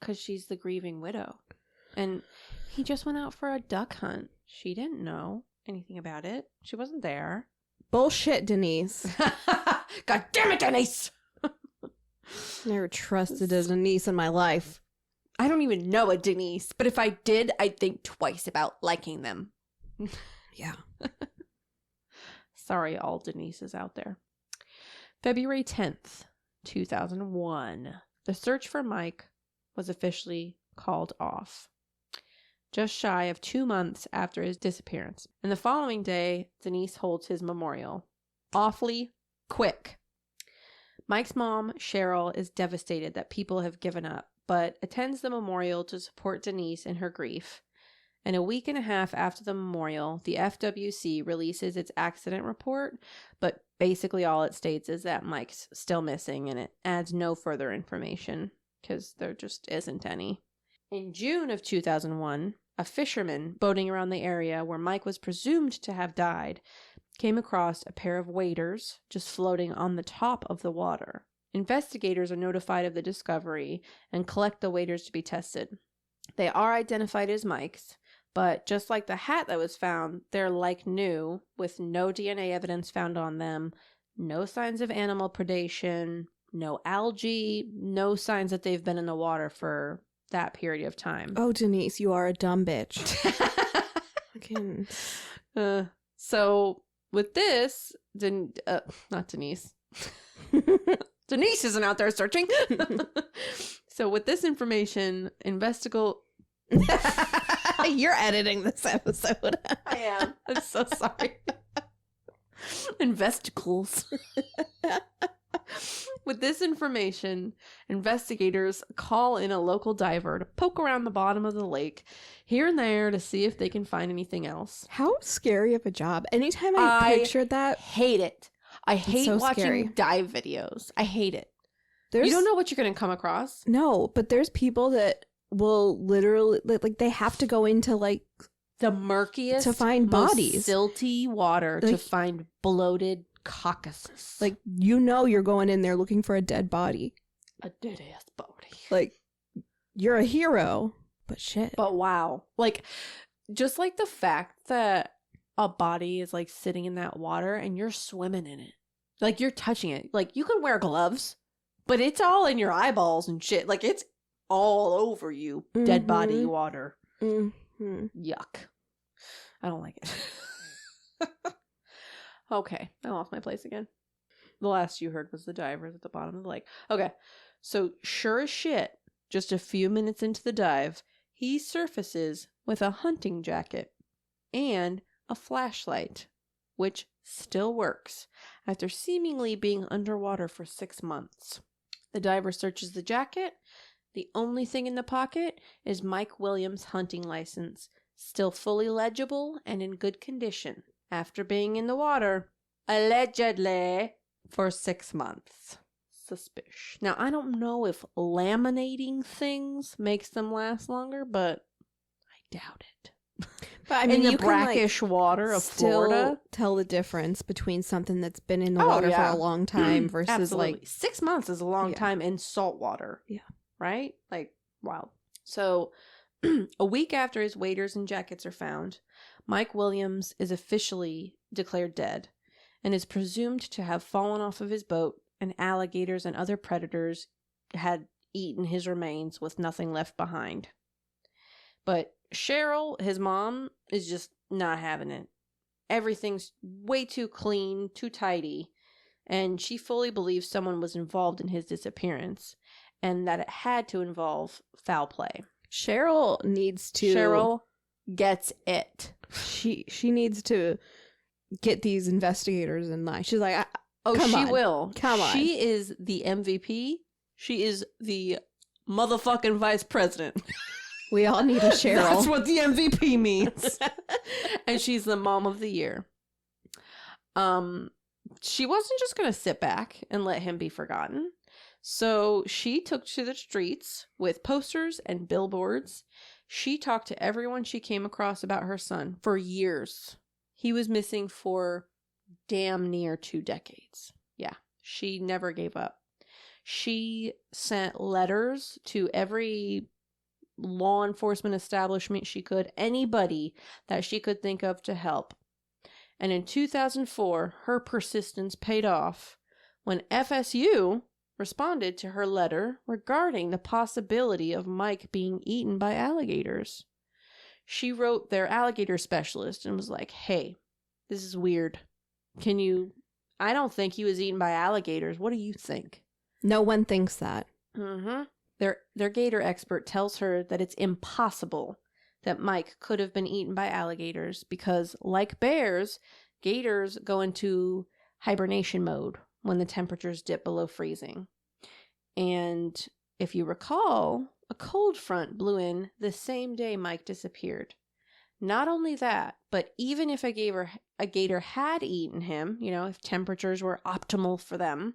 Because she's the grieving widow. And he just went out for a duck hunt. She didn't know anything about it. She wasn't there. Bullshit, Denise. God damn it, Denise! Never trusted a Denise in my life. I don't even know a Denise, but if I did, I'd think twice about liking them. Yeah. Sorry, all Denises out there. February 10th, 2001. The search for Mike was officially called off. Just shy of 2 months after his disappearance. And the following day, Denise holds his memorial. Awfully quick. Mike's mom, Cheryl, is devastated that people have given up, but attends the memorial to support Denise in her grief. And a week and a half after the memorial, the FWC releases its accident report, but basically all it states is that Mike's still missing, and it adds no further information, because there just isn't any. In June of 2001, a fisherman boating around the area where Mike was presumed to have died came across a pair of waders just floating on the top of the water. Investigators are notified of the discovery and collect the waders to be tested. They are identified as Mike's, but just like the hat that was found, they're like new, with no DNA evidence found on them, no signs of animal predation, no algae, no signs that they've been in the water for that period of time. Oh, Denise, you are a dumb bitch. So with this, not Denise. Denise isn't out there searching. So with this information, You're editing this episode. I am. I'm so sorry. Investigals. With this information, investigators call in a local diver to poke around the bottom of the lake here and there to see if they can find anything else. How scary of a job. Anytime I pictured that. Hate it. I hate so watching scary. dive videos. I hate it. You don't know what you're going to come across. No, but there's people that will literally, like, they have to go into, like, the murkiest, to find bodies. Silty water to find bloated caucasus. Like, you're going in there looking for a dead body. A dead ass body. Like, you're a hero, but shit. But wow. Like, just like the fact that a body is like sitting in that water and you're swimming in it. Like, you're touching it. Like, you can wear gloves, but it's all in your eyeballs and shit. Like, it's all over you. Mm-hmm. Dead body water. Mm-hmm. Yuck. I don't like it. Okay, I lost my place again. The last you heard was the divers at the bottom of the lake. Okay, so sure as shit, just a few minutes into the dive, he surfaces with a hunting jacket and a flashlight, which still works after seemingly being underwater for 6 months. The diver searches the jacket. The only thing in the pocket is Mike Williams' hunting license, still fully legible and in good condition, after being in the water, allegedly, for 6 months. Suspicious. Now, I don't know if laminating things makes them last longer, but I doubt it. But I mean, in the brackish water of Florida, tell the difference between something that's been in the water for a long time versus absolutely. like 6 months is a long time in salt water. Yeah. Right? Like, wild. So, a week after his waders and jackets are found, Mike Williams is officially declared dead and is presumed to have fallen off of his boat, and alligators and other predators had eaten his remains with nothing left behind. But Cheryl, his mom, is just not having it. Everything's way too clean, too tidy, and she fully believes someone was involved in his disappearance and that it had to involve foul play. Cheryl gets it. She needs to get these investigators in line. She's like, will. Come on. She is the MVP. She is the motherfucking vice president. We all need a Cheryl. That's what the MVP means. And she's the mom of the year. She wasn't just going to sit back and let him be forgotten. So she took to the streets with posters and billboards. She talked to everyone she came across about her son for years. He was missing for damn near 2 decades. Yeah, she never gave up. She sent letters to every law enforcement establishment she could, anybody that she could think of to help. And in 2004, her persistence paid off when FSU responded to her letter regarding the possibility of Mike being eaten by alligators. She wrote their alligator specialist and was like, hey, this is weird. I don't think he was eaten by alligators. What do you think? No one thinks that. Mm-hmm. Their gator expert tells her that it's impossible that Mike could have been eaten by alligators because, like bears, gators go into hibernation mode when the temperatures dip below freezing. And if you recall, a cold front blew in the same day Mike disappeared. Not only that, but even if a gator had eaten him, if temperatures were optimal for them,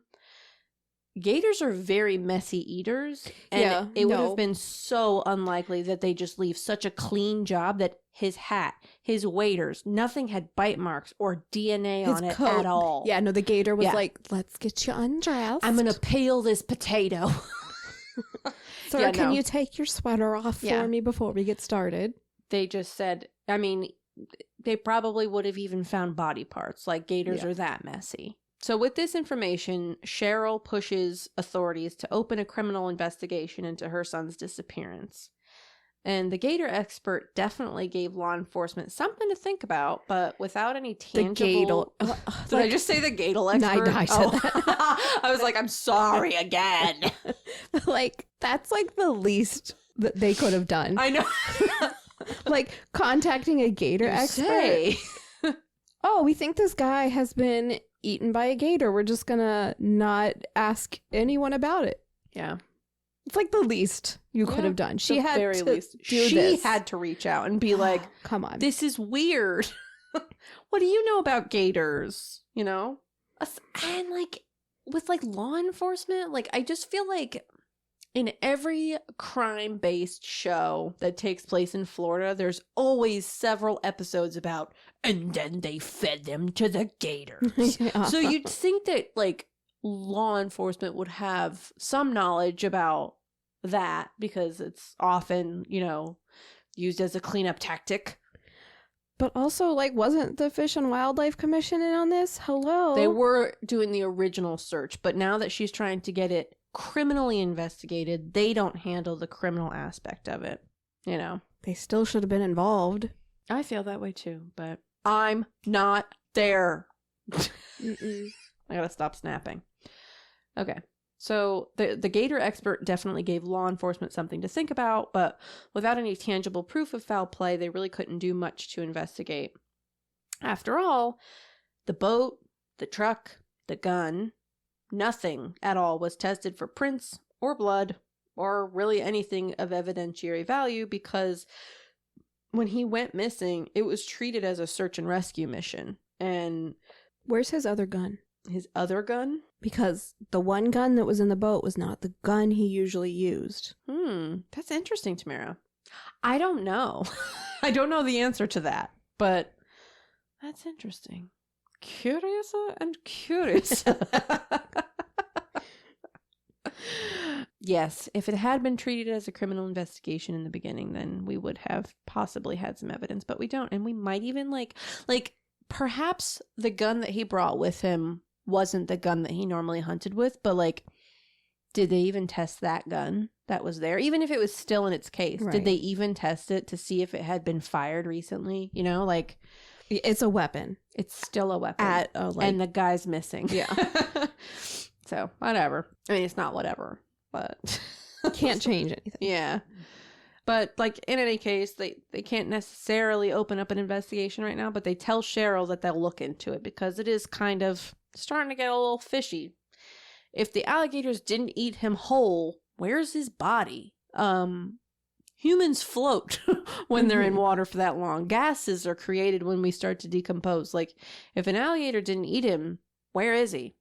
gators are very messy eaters, and it would have been so unlikely that they just leave such a clean job that his hat, his waders, nothing had bite marks or DNA on it at all. Yeah, no, the gator was like, let's get you undressed. I'm going to peel this potato. Sir, can you take your sweater off for me before we get started? They just said, they probably would have even found body parts. Like, gators are that messy. So with this information, Cheryl pushes authorities to open a criminal investigation into her son's disappearance. And the gator expert definitely gave law enforcement something to think about, but without any tangible... Did I just say the gator expert? No, I said that. I was like, I'm sorry again. That's the least that they could have done. I know. Contacting a gator expert. Oh, we think this guy has been eaten by a gator. We're just gonna not ask anyone about it. Yeah. It's the least you could have done. She had to do this. She had to reach out and be like, come on. This is weird. What do you know about gators? And with law enforcement, I just feel like in every crime-based show that takes place in Florida, there's always several episodes about, and then they fed them to the gators. Yeah. So you'd think that, law enforcement would have some knowledge about that because it's often, used as a cleanup tactic. But also, wasn't the Fish and Wildlife Commission in on this? Hello? They were doing the original search, but now that she's trying to get it criminally investigated, they don't handle the criminal aspect of it. They still should have been involved. I feel that way too, but I'm not there. I gotta stop snapping. Okay, so the gator expert definitely gave law enforcement something to think about, but without any tangible proof of foul play, they really couldn't do much to investigate. After all, the boat, the truck, the gun, nothing at all was tested for prints or blood or really anything of evidentiary value because when he went missing, it was treated as a search and rescue mission. And where's his other gun? His other gun? Because the one gun that was in the boat was not the gun he usually used. That's interesting, Tamara. I don't know. I don't know the answer to that, but that's interesting. Curiouser and curiouser. Yes, if it had been treated as a criminal investigation in the beginning, then we would have possibly had some evidence, but we don't. And we might even perhaps the gun that he brought with him wasn't the gun that he normally hunted with, but did they even test that gun that was there? Even if it was still in its case, right. Did they even test it to see if it had been fired recently? It's a weapon. It's still a weapon. And the guy's missing. Yeah. So, whatever. I mean, it's not whatever, but... Can't change anything. Yeah. But, in any case, they can't necessarily open up an investigation right now, but they tell Cheryl that they'll look into it because it is kind of starting to get a little fishy. If the alligators didn't eat him whole, where's his body? Humans float when they're in water for that long. Gases are created when we start to decompose. If an alligator didn't eat him, where is he?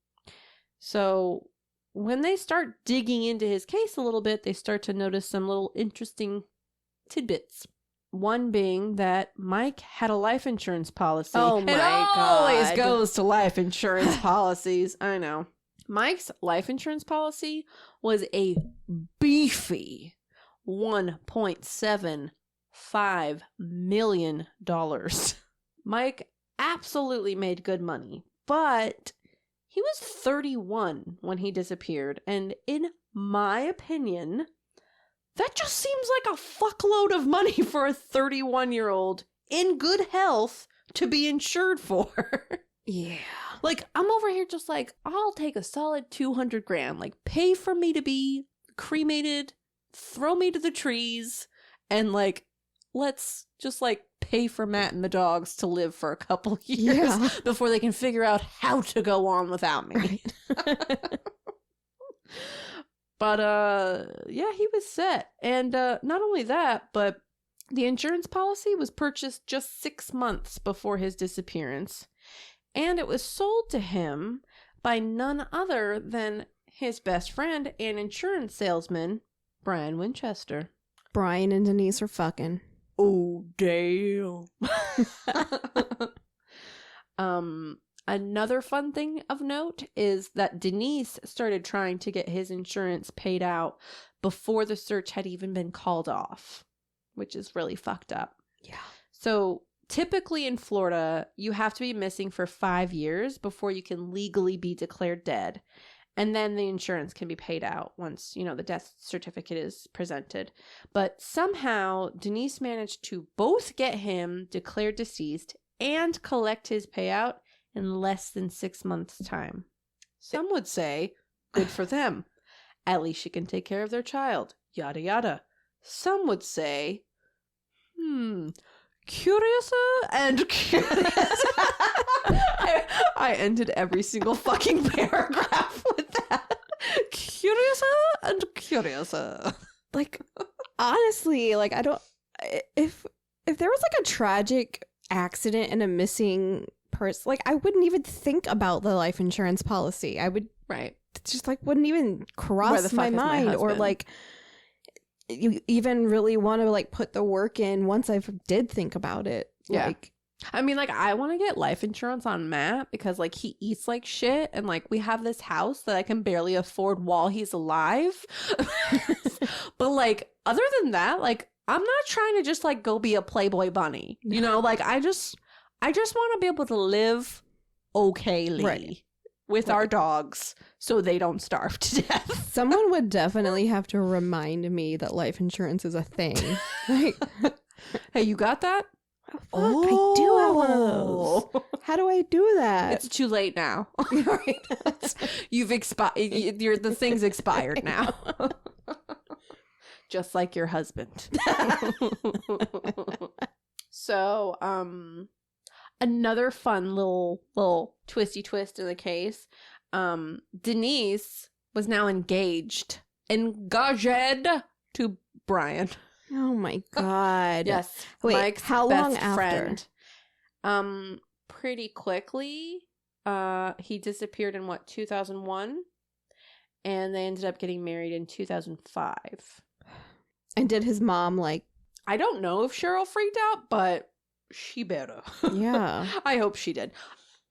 So when they start digging into his case a little bit, they start to notice some little interesting tidbits. One being that Mike had a life insurance policy. Oh my God. It always goes to life insurance policies. I know. Mike's life insurance policy was a beefy $1.75 million. Mike absolutely made good money, but he was 31 when he disappeared, and in my opinion, that just seems like a fuckload of money for a 31-year-old in good health to be insured for. Yeah. Like, I'm over here just like, I'll take a solid 200 grand. Like, pay for me to be cremated, throw me to the trees, and like, let's just like pay for Matt and the dogs to live for a couple years before they can figure out how to go on without me. Right. But, yeah, he was set. And not only that, but the insurance policy was purchased just 6 months before his disappearance. And it was sold to him by none other than his best friend and insurance salesman, Brian Winchester. Brian and Denise are fucking. Oh, damn. Another fun thing of note is that Denise started trying to get his insurance paid out before the search had even been called off, which is really fucked up. Yeah. So typically in Florida, you have to be missing for 5 years before you can legally be declared dead. And then the insurance can be paid out once, you know, the death certificate is presented. But somehow Denise managed to both get him declared deceased and collect his payout in less than 6 months' time. Some would say, good for them. At least she can take care of their child. Yada yada. Some would say, curiouser and curious. I ended every single fucking paragraph with that. Curiouser and curiouser. Like, honestly, like, I don't... If there was, like, a tragic accident and a missing person, like, I wouldn't even think about the life insurance policy. I would... Right. Just, like, wouldn't even cross my mind. Or, like, you even really want to, like, put the work in once I did think about it. Yeah. Like, I mean, like, I want to get life insurance on Matt because, like, he eats like shit. And, like, we have this house that I can barely afford while he's alive. But, like, other than that, like, I'm not trying to just, like, go be a Playboy bunny. You know, like, I just want to be able to live okayly with our dogs so they don't starve to death. Someone would definitely have to remind me that life insurance is a thing. Like, hey, you got that? Oh, fuck, I do have one of those. How do I do that? It's too late now. You've expired. The thing's expired now. Just like your husband. So, another fun little twisty twist in the case. Denise was now engaged to Brian. Oh my god. Yes. Wait, Mike's how best long after? Friend. Pretty quickly. He disappeared in 2001, and they ended up getting married in 2005. And did his mom, like... I don't know if Cheryl freaked out, but she better. Yeah. I hope she did.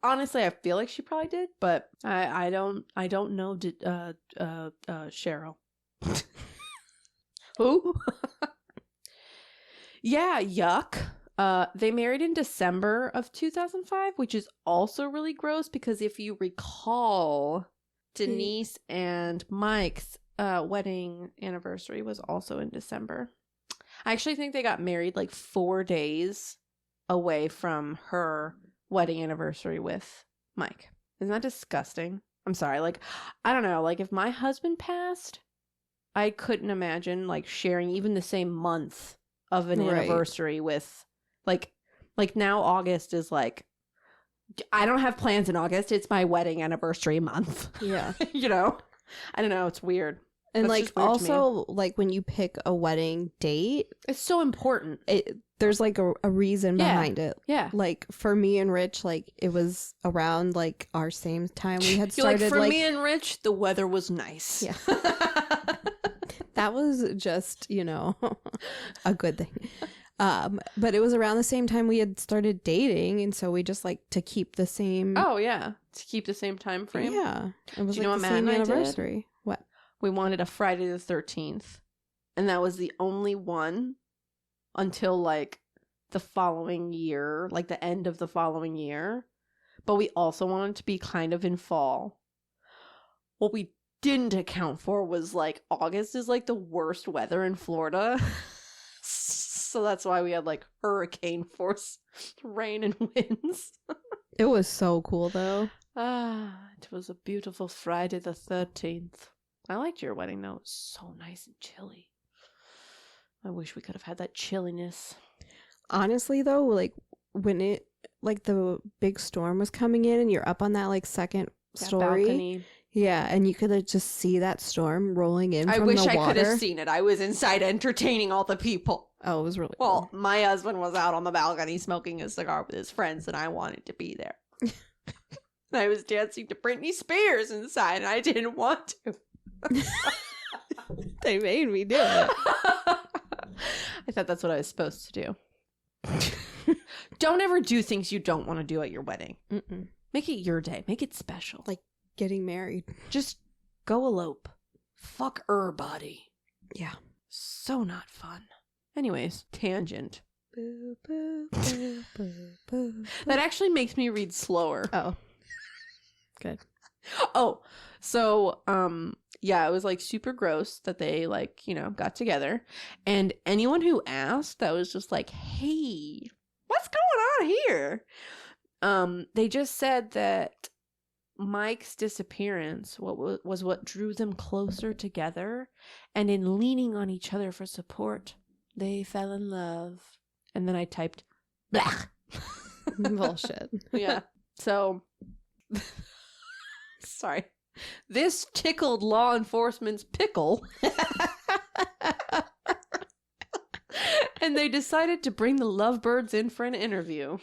Honestly, I feel like she probably did, but I don't know Cheryl. Who? Yeah, yuck. They married in December of 2005, which is also really gross because if you recall, Denise and Mike's wedding anniversary was also in December. I actually think they got married like 4 days away from her wedding anniversary with Mike. Isn't that disgusting? I'm sorry. Like, I don't know. Like, if my husband passed, I couldn't imagine like sharing even the same month of an anniversary with like now August is like, I don't have plans in August. It's my wedding anniversary month. Yeah. You know, I don't know. It's weird. And that's like also like when you pick a wedding date, it's so important. There's like a reason behind it. Yeah. Like for me and Rich, like it was around like our same time we had started. Like, for me and Rich, the weather was nice. Yeah. That was just, you know, a good thing. But it was around the same time we had started dating, and so we just like to keep the same. Oh yeah, to keep the same time frame. Yeah, it was Do you like know the what Matt same and I anniversary. did? What? We wanted a Friday the 13th, and that was the only one until like the following year, like the end of the following year. But we also wanted to be kind of in fall. What we didn't account for was like August is like the worst weather in Florida. So that's why we had like hurricane force rain and winds. It was so cool though. It was a beautiful Friday the 13th. I liked your wedding though. It was so nice and chilly. I wish we could have had that chilliness. Honestly though, like when it like the big storm was coming in and you're up on that like second story. Balcony. Yeah, and you could just see that storm rolling in from the water. I wish I could have seen it. I was inside entertaining all the people. Oh, it was really cool. Well, my husband was out on the balcony smoking a cigar with his friends, and I wanted to be there. I was dancing to Britney Spears inside, and I didn't want to. They made me do it. I thought that's what I was supposed to do. Don't ever do things you don't want to do at your wedding. Mm-mm. Make it your day. Make it special. Like getting married. Just go elope. Fuck body. Yeah. So not fun. Anyways, tangent. Boo, boo, boo, boo, boo. That actually makes me read slower. Oh. Good. Oh, so, yeah, it was like super gross that they like, got together. And anyone who asked, that was just like, hey, what's going on here? They just said that Mike's disappearance was what drew them closer together, and in leaning on each other for support, they fell in love. And then I typed, blah. Bullshit. Yeah. So, sorry. This tickled law enforcement's pickle. And they decided to bring the lovebirds in for an interview.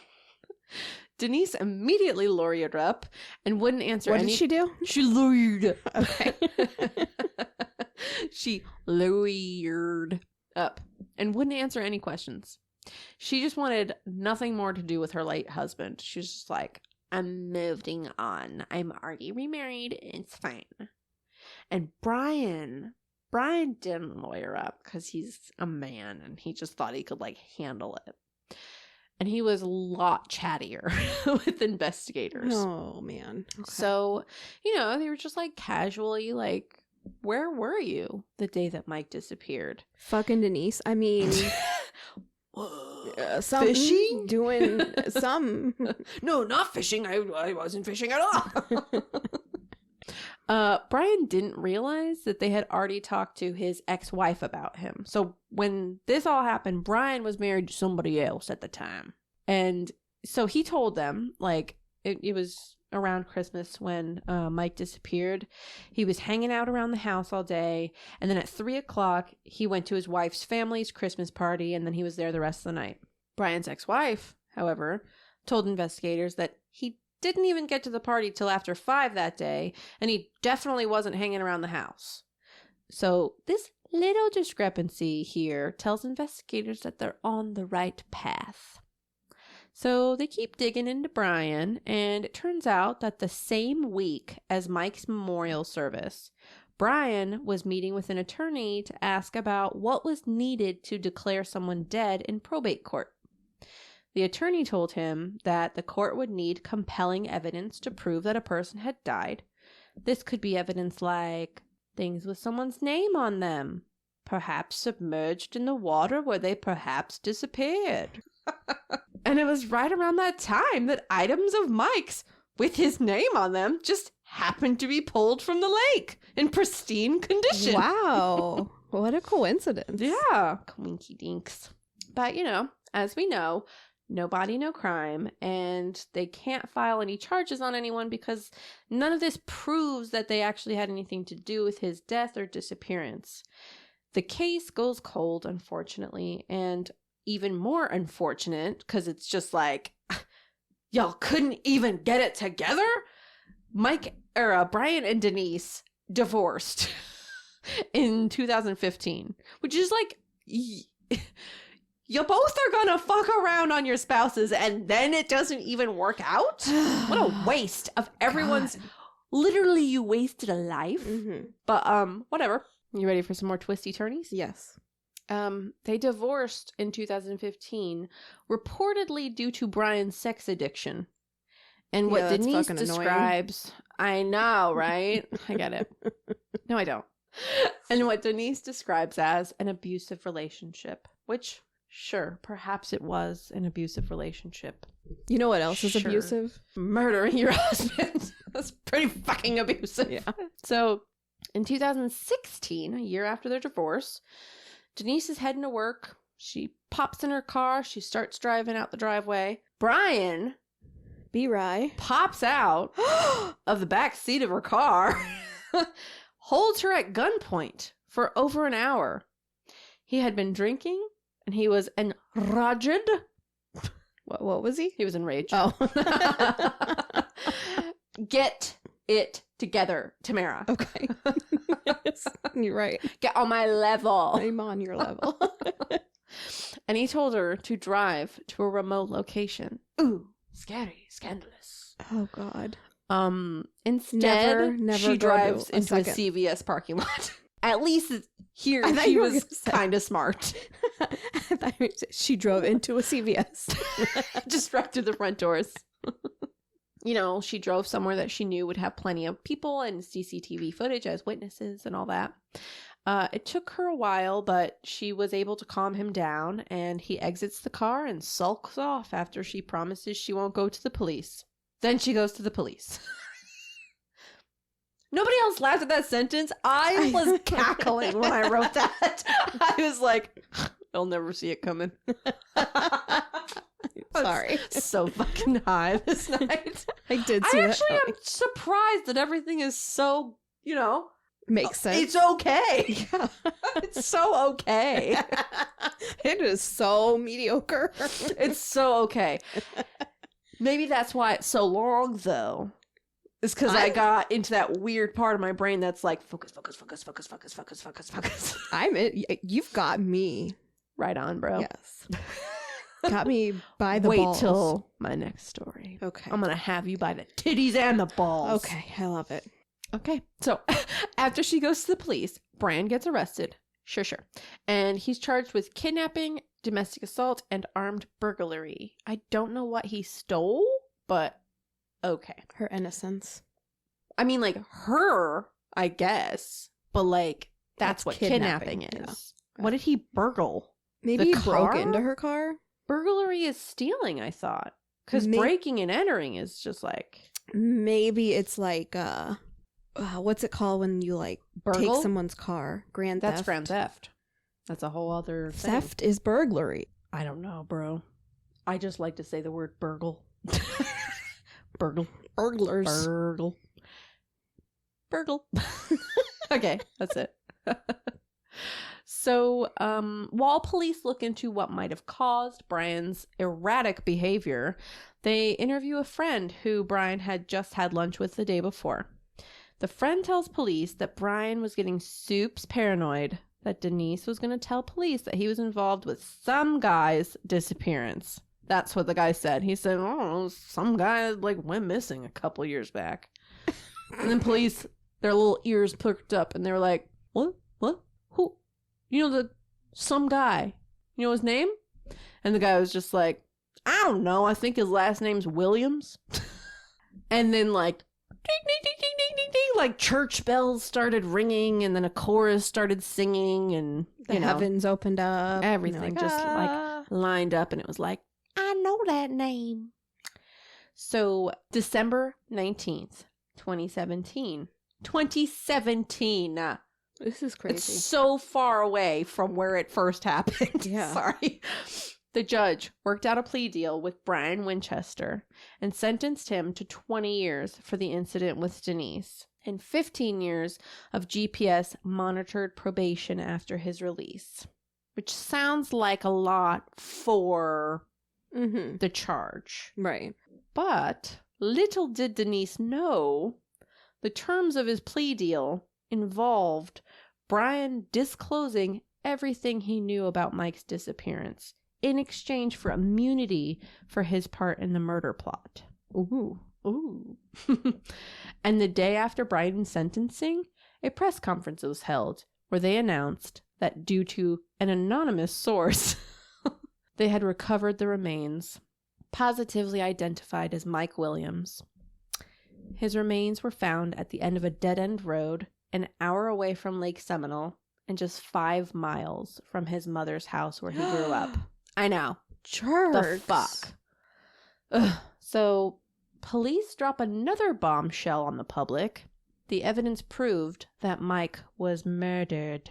Denise immediately lawyered up and wouldn't answer What did she do? She lawyered. Okay. She lawyered up and wouldn't answer any questions. She just wanted nothing more to do with her late husband. She was just like, I'm moving on. I'm already remarried. It's fine. And Brian didn't lawyer up because he's a man and he just thought he could like handle it. And he was a lot chattier with investigators. Oh, man. Okay. So, they were just like casually like, where were you the day that Mike disappeared? Fucking Denise. I mean, some fishing? Doing some. No, not fishing. I wasn't fishing at all. Brian didn't realize that they had already talked to his ex-wife about him. So when this all happened, Brian was married to somebody else at the time. And so he told them, like, it was around Christmas when Mike disappeared. He was hanging out around the house all day. And then at 3:00, he went to his wife's family's Christmas party. And then he was there the rest of the night. Brian's ex-wife, however, told investigators that he didn't even get to the party till after 5 that day, and he definitely wasn't hanging around the house. So this little discrepancy here tells investigators that they're on the right path. So they keep digging into Brian, and it turns out that the same week as Mike's memorial service, Brian was meeting with an attorney to ask about what was needed to declare someone dead in probate court. The attorney told him that the court would need compelling evidence to prove that a person had died. This could be evidence like things with someone's name on them, perhaps submerged in the water where they perhaps disappeared. And it was right around that time that items of Mike's with his name on them just happened to be pulled from the lake in pristine condition. Wow. What a coincidence. Yeah. Coinky dinks. But, as we know, no body, no crime, and they can't file any charges on anyone because none of this proves that they actually had anything to do with his death or disappearance. The case goes cold, unfortunately, and even more unfortunate because it's just like, y'all couldn't even get it together? Brian and Denise divorced in 2015, which is like... You both are gonna fuck around on your spouses and then it doesn't even work out? What a waste of everyone's... God. Literally, you wasted a life. Mm-hmm. But, whatever. You ready for some more twisty turnies? Yes. They divorced in 2015, reportedly due to Brian's sex addiction. And what Denise describes... I know, right? I get it. No, I don't. And what Denise describes as an abusive relationship, which, sure, perhaps it was an abusive relationship. You know what else is abusive? Murdering your husband. That's pretty fucking abusive. Yeah. So, in 2016, a year after their divorce, Denise is heading to work. She pops in her car. She starts driving out the driveway. Brian... B-Rye pops out of the back seat of her car, holds her at gunpoint for over an hour. He had been drinking, and he was enraged. What was he? He was enraged. Oh. Get it together, Tamara. Okay. Yes, you're right. Get on my level. I'm on your level. And he told her to drive to a remote location. Ooh. Scary, scandalous. Oh, God. Instead, never she drives into a CVS parking lot. At least here, she was kind of smart. I thought she drove into a CVS. Just right through the front doors. You know, she drove somewhere that she knew would have plenty of people and CCTV footage as witnesses and all that. It took her a while, but she was able to calm him down, and he exits the car and sulks off after she promises she won't go to the police. Then she goes to the police. Nobody else laughed at that sentence. I was cackling when I wrote that. I was like, I'll never see it coming. Sorry. So fucking high this night. I did see that. I am surprised that everything is so, you know... Makes sense. It's okay. Yeah. It's so okay. It is so mediocre. It's so okay. Maybe that's why it's so long, though. It's because I got into that weird part of my brain that's like, focus. You've got me. Right on, bro. Yes. Got me by the balls. Wait till my next story. Okay. I'm going to have you by the titties and the balls. Okay. I love it. Okay, so after she goes to the police, Brian gets arrested. Sure. And he's charged with kidnapping, domestic assault, and armed burglary. I don't know what he stole, but okay. Her innocence. I mean, like, her, I guess, but, like, that's what kidnapping is. Yeah. What did he burgle? Maybe he broke into her car? Burglary is stealing, I thought. Because breaking and entering is just, like... Maybe it's, like, what's it called when you like take someone's car? Grand theft. That's grand theft. That's a whole other thing. Theft is burglary. I don't know, bro. I just like to say the word burgle. Burgle. Burglars. Burgle. Okay, that's it. So, while police look into what might have caused Brian's erratic behavior, they interview a friend who Brian had just had lunch with the day before. The friend tells police that Brian was getting soups paranoid that Denise was going to tell police that he was involved with some guy's disappearance. That's what the guy said. He said, oh, some guy like went missing a couple years back. And then police, their little ears perked up and they were like, what? Who? You know, some guy. You know his name? And the guy was just like, I don't know. I think his last name's Williams. And then like, ding, ding, ding, ding, ding, ding, ding, like church bells started ringing and then a chorus started singing and the heavens opened up. Everything like lined up and it was like, I know that name. So December 19th, 2017. 2017. This is crazy. It's so far away from where it first happened. Yeah. Sorry. The judge worked out a plea deal with Brian Winchester and sentenced him to 20 years for the incident with Denise and 15 years of GPS monitored probation after his release, which sounds like a lot for the charge. Right. But little did Denise know the terms of his plea deal involved Brian disclosing everything he knew about Mike's disappearance, in exchange for immunity for his part in the murder plot. Ooh. Ooh. And the day after Brian's sentencing, a press conference was held where they announced that due to an anonymous source, they had recovered the remains, positively identified as Mike Williams. His remains were found at the end of a dead-end road, an hour away from Lake Seminole, and just 5 miles from his mother's house where he grew up. I know. Jerks. The fuck. Ugh. So, police drop another bombshell on the public. The evidence proved that Mike was murdered,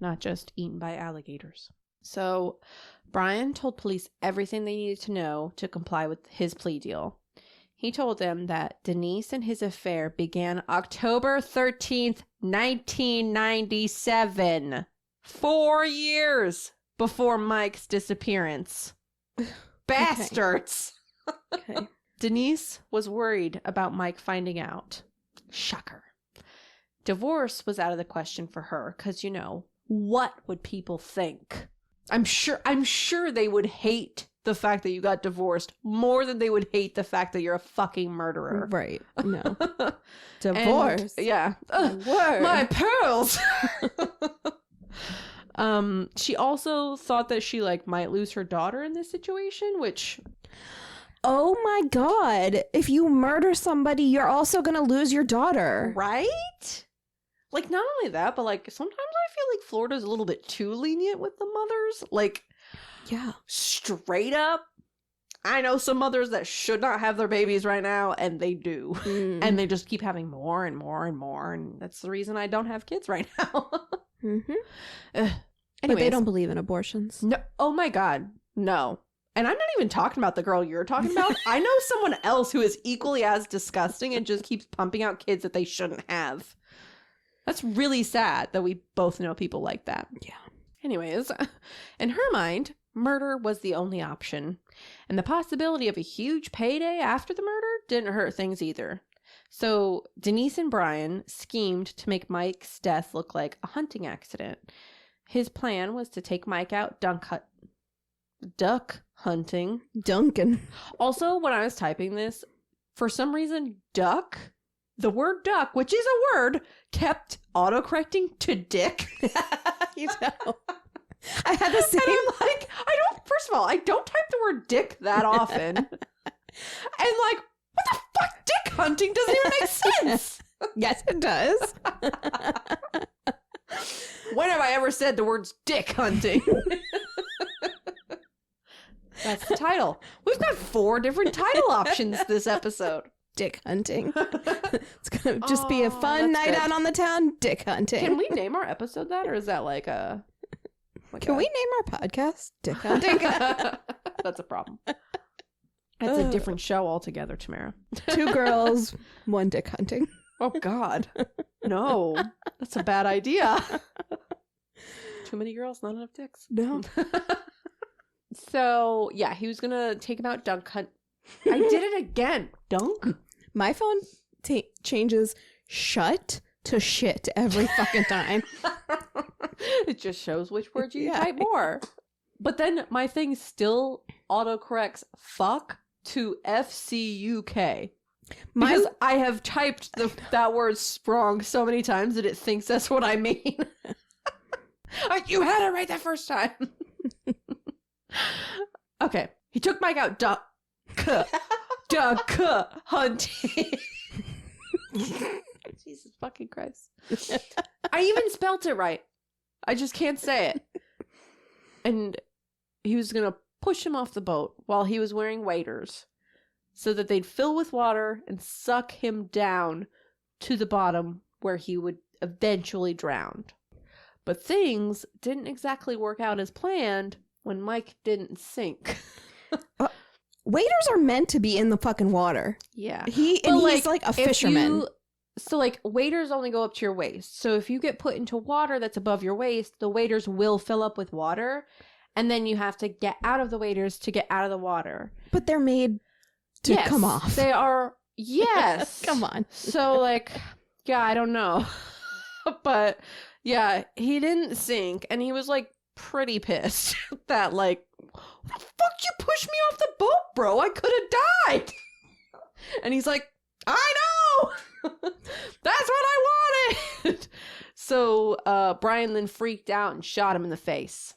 not just eaten by alligators. So, Brian told police everything they needed to know to comply with his plea deal. He told them that Denise and his affair began October 13th, 1997. 4 years before Mike's disappearance. Bastards! Okay. Denise was worried about Mike finding out. Shocker. Divorce was out of the question for her because, what would people think? I'm sure they would hate the fact that you got divorced more than they would hate the fact that you're a fucking murderer. Right. No. Divorce. Yeah. My pearls. She also thought that she might lose her daughter in this situation, which... Oh my God. If you murder somebody, you're also going to lose your daughter. Right? Not only that, but sometimes I feel like Florida's a little bit too lenient with the mothers. Yeah. Straight up. I know some mothers that should not have their babies right now, and they do. And they just keep having more and more and more, and that's the reason I don't have kids right now. Mm-hmm. Anyways, but they don't believe in abortions. No. Oh my God. No. And I'm not even talking about the girl you're talking about. I know someone else who is equally as disgusting and just keeps pumping out kids that they shouldn't have. That's really sad that we both know people like that. Yeah. Anyways, in her mind, murder was the only option. And the possibility of a huge payday after the murder didn't hurt things either. So Denise and Brian schemed to make Mike's death look like a hunting accident. His plan was to take Mike out duck hunting. Duncan. Also, when I was typing this, for some reason, the word duck, which is a word, kept autocorrecting to dick. You know. I had the same. And I'm first of all, I don't type the word dick that often. And what the fuck? Dick hunting doesn't even make sense. Yes, it does. When have I ever said the words dick hunting? That's the title. We've got 4 different title options this episode. Dick hunting. It's going to just be a fun night out on the town. Dick hunting. Can we name our episode that, or is that a... Can we name our podcast Dick Hunting? That's a problem. That's a different show altogether, Tamara. 2 girls, 1 dick hunting. Oh, God. No. That's a bad idea. Too many girls, not enough dicks. No. So, yeah, he was going to take him out dunk hunt. I did it again. Dunk? My phone changes shut to shit every fucking time. It just shows which words you type more. But then my thing still autocorrects fuck to FCUK. Because I have typed that word wrong so many times that it thinks that's what I mean. You had it right that first time. Okay. He took Mike out duck hunting. Jesus fucking Christ. I even spelt it right. I just can't say it. And he was going to push him off the boat while he was wearing waders so that they'd fill with water and suck him down to the bottom where he would eventually drown. But things didn't exactly work out as planned when Mike didn't sink. Waders are meant to be in the fucking water. Yeah. He's like a fisherman. Waders only go up to your waist. So if you get put into water that's above your waist, the waders will fill up with water. And then you have to get out of the waders to get out of the water. But they're made to come off. They are. Yes. Come on. So yeah, I don't know. But yeah, he didn't sink. And he was pretty pissed that What the fuck you pushed me off the boat, bro? I could have died. And he's like, I know. That's what I wanted. So Brian then freaked out and shot him in the face.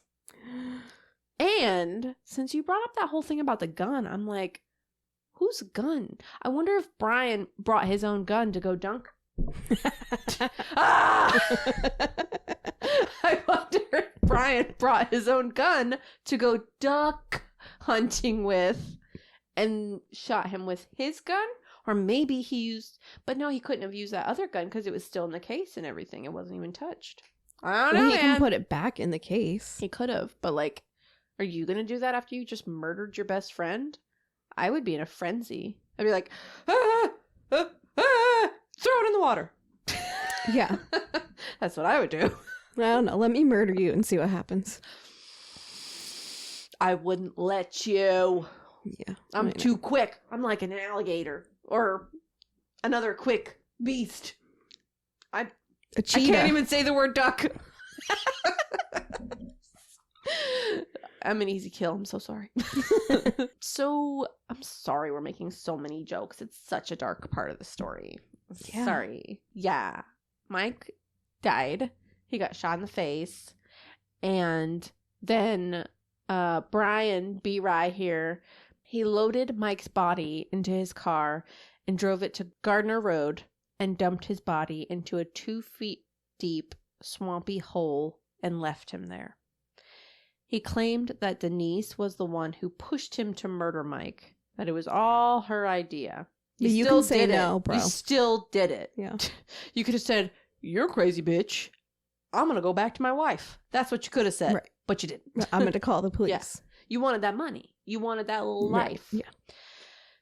And since you brought up that whole thing about the gun, I'm like, whose gun? I wonder if Brian brought his own gun to go dunk. Ah! I wonder if Brian brought his own gun to go duck hunting with and shot him with his gun. Or maybe he used, but no, he couldn't have used that other gun because it was still in the case and everything. It wasn't even touched. I don't know, he can put it back in the case. He could have, but like, are you going to do that after you just murdered your best friend? I would be in a frenzy. I'd be like, throw it in the water. Yeah. That's what I would do. I don't know. Let me murder you and see what happens. I wouldn't let you. Yeah. I'm too quick. I'm like an alligator or another quick beast. A cheetah. I can't even say the word duck. I'm an easy kill. I'm so sorry. So, I'm sorry we're making so many jokes. It's such a dark part of the story. Yeah. Sorry. Yeah. Mike died. He got shot in the face. And then Brian B. Rye here, he loaded Mike's body into his car and drove it to Gardner Road and dumped his body into a 2 feet deep swampy hole and left him there. He claimed that Denise was the one who pushed him to murder Mike, that it was all her idea. You still can say no, bro. You still did it. Yeah. You could have said, "You're crazy, bitch. I'm going to go back to my wife." That's what you could have said, right. But you didn't. I'm going to call the police. Yes. You wanted that money. You wanted that life. Right. Yeah.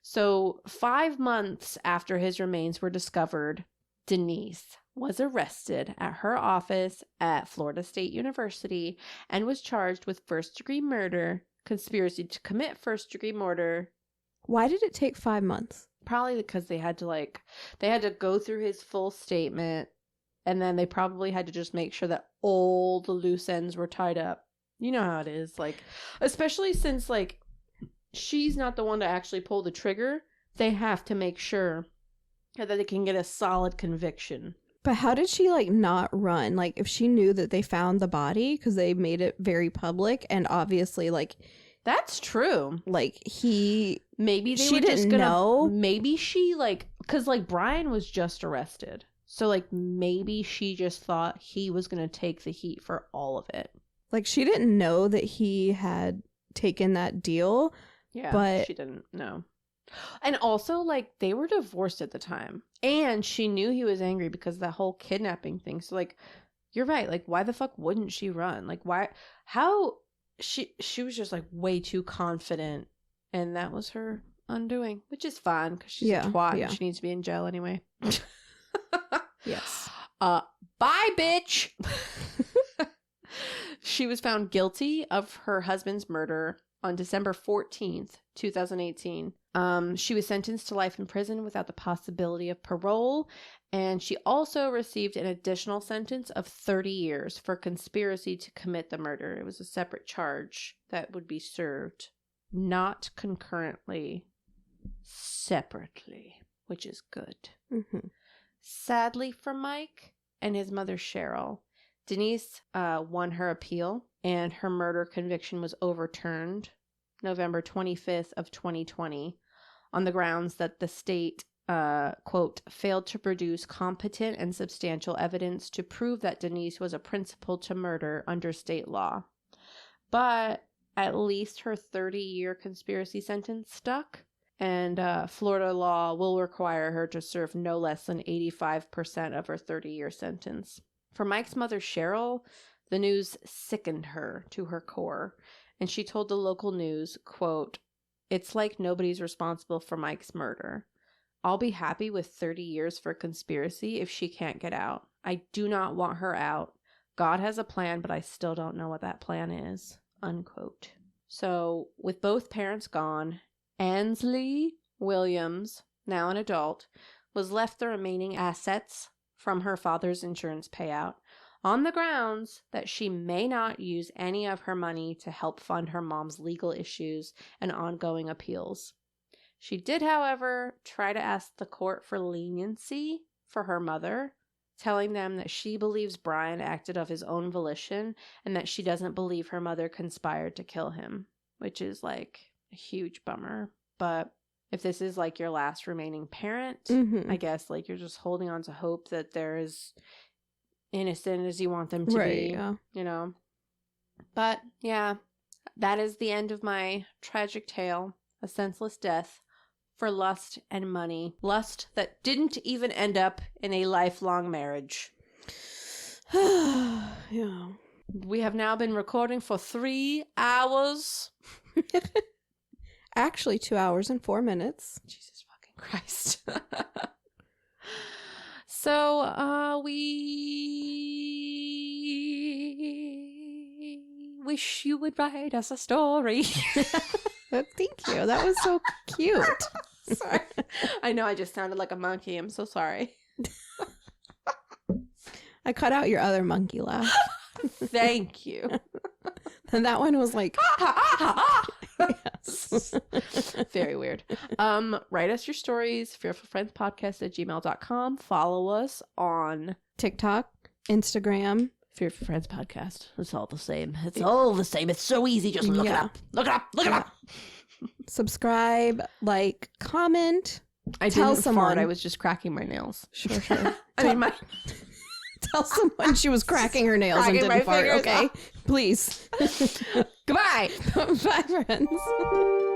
So 5 months after his remains were discovered, Denise was arrested at her office at Florida State University and was charged with first-degree murder, conspiracy to commit first-degree murder. Why did it take 5 months? Probably because they had to go through his full statement, and then they probably had to just make sure that all the loose ends were tied up. You know how it is, like, especially since, like, she's not the one to actually pull the trigger. They have to make sure that they can get a solid conviction. But how did she, like, not run? Like, if she knew that they found the body, because they made it very public, and obviously, like... That's true. Like, she didn't just know. Maybe she, like... Because, like, Brian was just arrested. So, like, maybe she just thought he was going to take the heat for all of it. Like, she didn't know that he had taken that deal. Yeah, but she didn't know. And also, like, they were divorced at the time. And she knew he was angry because of that whole kidnapping thing. So, like, you're right. Like, why the fuck wouldn't she run? Like, why? How? She was just, like, way too confident. And that was her undoing. Which is fine because she's a twat. Yeah. And she needs to be in jail anyway. Yes. Bye, bitch. She was found guilty of her husband's murder on December 14th, 2018. She was sentenced to life in prison without the possibility of parole, and she also received an additional sentence of 30 years for conspiracy to commit the murder. It was a separate charge that would be served, not concurrently, separately, which is good. Mm-hmm. Sadly for Mike and his mother Cheryl, Denise won her appeal, and her murder conviction was overturned November 25th of 2020 on the grounds that the state, quote, failed to produce competent and substantial evidence to prove that Denise was a principal to murder under state law. But at least her 30-year conspiracy sentence stuck, and Florida law will require her to serve no less than 85% of her 30-year sentence. For Mike's mother, Cheryl, the news sickened her to her core, and she told the local news, quote, "It's like nobody's responsible for Mike's murder. I'll be happy with 30 years for conspiracy if she can't get out. I do not want her out. God has a plan, but I still don't know what that plan is," unquote. So, with both parents gone, Ansley Williams, now an adult, was left the remaining assets from her father's insurance payout, on the grounds that she may not use any of her money to help fund her mom's legal issues and ongoing appeals. She did, however, try to ask the court for leniency for her mother, telling them that she believes Brian acted of his own volition and that she doesn't believe her mother conspired to kill him, which is like a huge bummer. But if this is like your last remaining parent, I guess like you're just holding on to hope that they're as innocent as you want them to be, you know. But yeah, that is the end of my tragic tale, a senseless death for lust and money. Lust that didn't even end up in a lifelong marriage. Yeah. We have now been recording for 3 hours. Actually, 2 hours and 4 minutes. Jesus fucking Christ. So, we wish you would write us a story. Thank you. That was so cute. Sorry. I know I just sounded like a monkey. I'm so sorry. I cut out your other monkey laugh. Thank you. And that one was like... Yes. Very weird. Write us your stories, fearfulfriendspodcast@gmail.com. Follow us on TikTok, Instagram. Fearful Friends Podcast. It's all the same. It's all the same. It's so easy. Just look it up. Look it up. Look it up. Subscribe, like, comment. I tell didn't someone. Fart. I was just cracking my nails. Sure. I mean, Tell someone she was cracking her nails and didn't fart. Okay, please. Goodbye. Bye, friends.